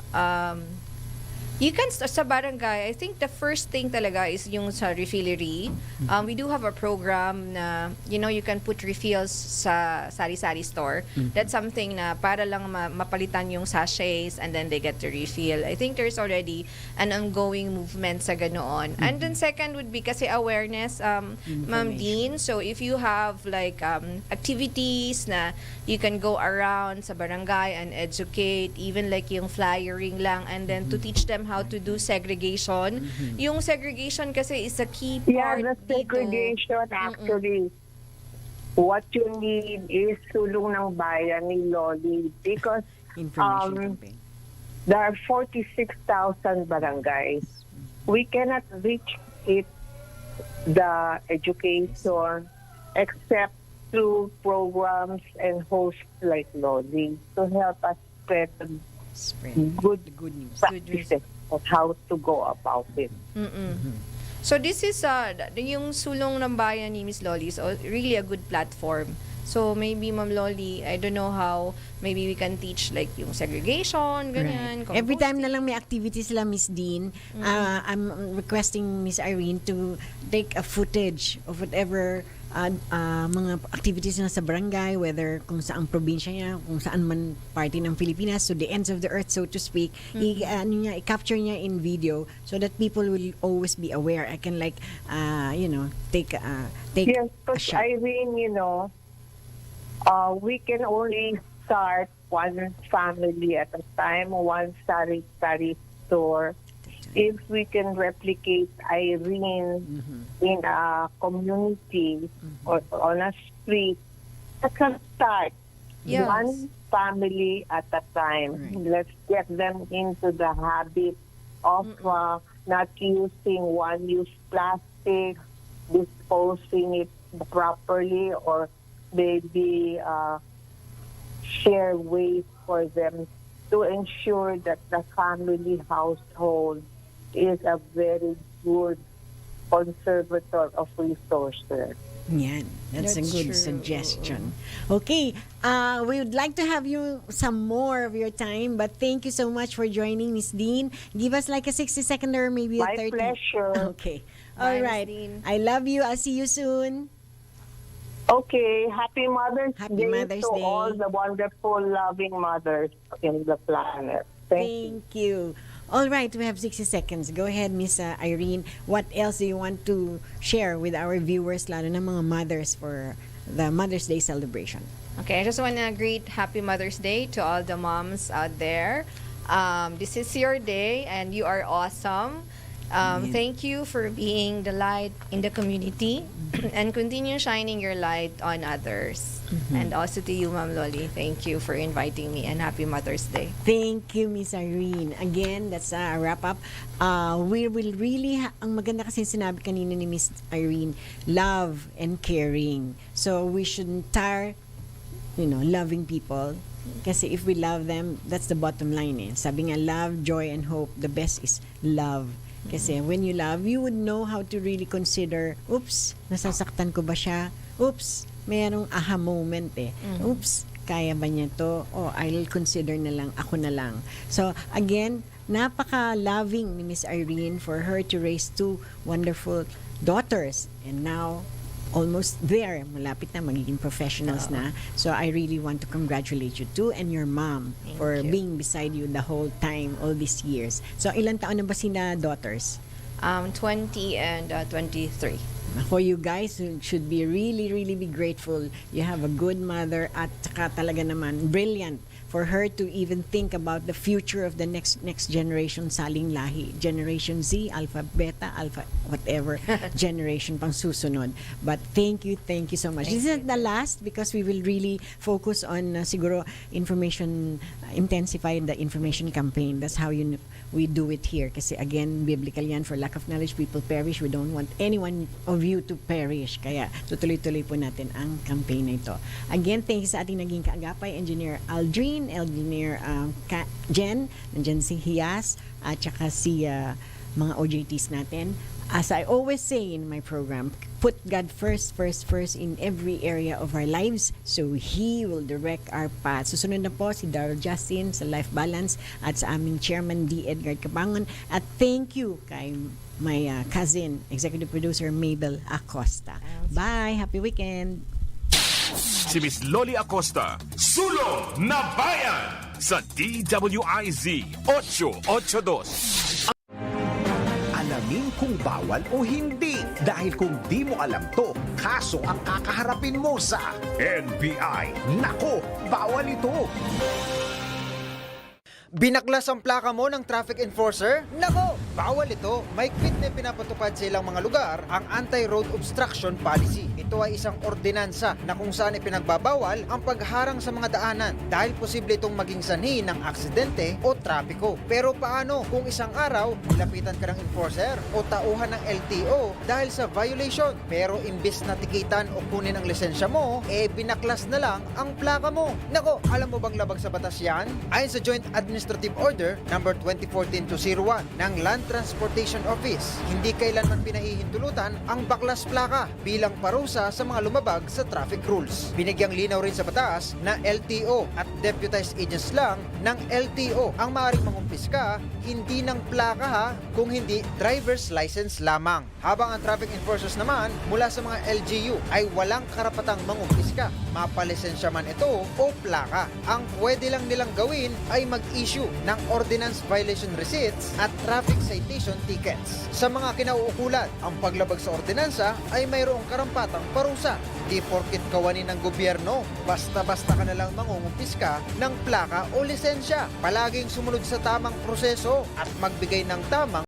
You can start sa barangay. I think the first thing talaga is yung sa refillery. We do have a program na, you can put refills sa sari-sari store. That's something na para lang mapalitan yung sachets and then they get to refill. I think there's already an ongoing movement sa ganoon. And then second would be kasi awareness, Ma'am Dean. So if you have like activities na you can go around sa barangay and educate, even like yung flyering lang, and then to teach them how to do segregation. Yung segregation kasi is a key part the dito. segregation actually. What you need is sulong ng bayan ni Loli because Information campaign. there are 46,000 barangays. We cannot reach the education except through programs and hosts like Loli to help us spread good news. practices of how to go about it. So this is yung sulong ng bayan ni Miss Loli is really a good platform. So maybe Ma'am Loli, I don't know how maybe we can teach like yung segregation, ganyan. Right. Every time na lang may activities sila, Miss Dean, I'm requesting Miss Irene to take a footage of whatever mga activities na sa barangay, whether kung saang probinsya niya, kung saan man party ng Pilipinas, so the ends of the earth, so to speak, i-capture niya in video so that people will always be aware. I can like, take Yes, a but shot. Irene, we can only start one family at a time, one sari-sari store. If we can replicate Irene in a community or on a street, that can start Yes. one family at a time. Let's get them into the habit of not using one-use plastic, disposing it properly, or maybe share waste for them to ensure that the family household is a very good conservator of resources. Yan. That's a good true. suggestion. Okay. We would like to have you some more of your time, but thank you so much for joining, Miss Dean. Give us like a 60-second or maybe a My 30. pleasure. Okay. Bye, All Miss right. Dean. I love you. I'll see you soon. Okay, happy Mother's Happy Day Mother's to Day. all the wonderful, loving mothers in the planet. Thank you. Thank you. All right, we have 60 seconds. Go ahead, Miss Irene. What else do you want to share with our viewers, lalo na mga mothers, for the Mother's Day celebration? Okay, I just want to greet Happy Mother's Day to all the moms out there. This is your day and you are awesome. Thank you for being the light in the community and continue shining your light on others. And also to you, Ma'am Loli, thank you for inviting me and Happy Mother's Day. Thank you, Miss Irene. Again, that's a wrap-up. We will really, ang maganda kasi sinabi kanina ni Miss Irene, love and caring. So we shouldn't tire, loving people. Kasi if we love them, that's the bottom line. Sabi nga, love, joy, and hope, the best is love. Kasi when you love, you would know how to really consider, oops, nasasaktan ko ba siya? Oops, mayroong aha moment Oops, kaya ba niya to? O I'll consider na lang, ako na lang. So again, napaka-loving ni Miss Irene for her to raise two wonderful daughters. And now, almost there, malapit na, magiging professionals na. So I really want to congratulate you too and your mom for being beside you the whole time, all these years. So ilang taon na ba sina daughters? 20 and 23. For you guys, you should be really be grateful. You have a good mother at saka talaga naman brilliant for her to even think about the future of the next generation, saling lahi, Generation Z, Alpha, Beta, Alpha, whatever generation pang susunod. But thank you so much. This is the last because we will really focus on siguro information, intensify the information campaign. That's how we do it here. Kasi again, biblical yan, for lack of knowledge, people perish. We don't want anyone of you to perish. Kaya tutuloy-tuloy po natin ang campaign na ito. Again, thank you sa ating naging kaagapay, Engineer Aldrin, Engineer Jen, nandiyan si Hias, at saka si mga OJTs natin. As I always say in my program, put God first in every area of our lives so He will direct our path. Susunod na po si Darrell Justin sa Life Balance at sa aming Chairman D. Edgar Cabangon. At thank you kay my cousin, Executive Producer Mabel Acosta. Bye! Happy weekend! Si Miss Loli Acosta, Sulong na Bayan sa DWIZ 882. Alamin kung bawal o hindi. Dahil kung di mo alam to, kaso ang kakaharapin mo sa NBI. Nako, bawal ito. Binaklas ang plaka mo ng traffic enforcer? Nako, bawal ito. May quit na pinapatupad sa ilang mga lugar ang anti-road obstruction policy. Ito ay isang ordinansa na kung saan ipinagbabawal ang pagharang sa mga daanan dahil posible itong maging sanhi ng aksidente o trapiko. Pero paano kung isang araw nilapitan ka ng enforcer o tauhan ng LTO dahil sa violation? Pero imbis na tikitan o kunin ang lisensya mo, binaklas na lang ang plaka mo. Nako, alam mo bang labag sa batas yan? Ayon sa Joint Administrative Order number 2014-201 ng Land Transportation Office, hindi kailanman pinahihintulutan ang baklas plaka bilang parusa sa mga lumabag sa traffic rules. Binigyang linaw rin sa batas na LTO at deputized agents lang ng LTO ang maaaring mangumpiska, hindi ng plaka ha, kung hindi driver's license lamang. Habang ang traffic enforcers naman mula sa mga LGU ay walang karapatang mangumpiska, mapalisensya man ito o plaka. Ang pwede lang nilang gawin ay mag-issue ng ordinance violation receipts at traffic citation tickets. Sa mga kinauukulan, ang paglabag sa ordinansa ay mayroong karampatang parusa. Di porkit kawanin ng gobyerno, basta-basta ka na lang mangungumpiska ng plaka o lisensya. Palaging sumunod sa tamang proseso at magbigay ng tamang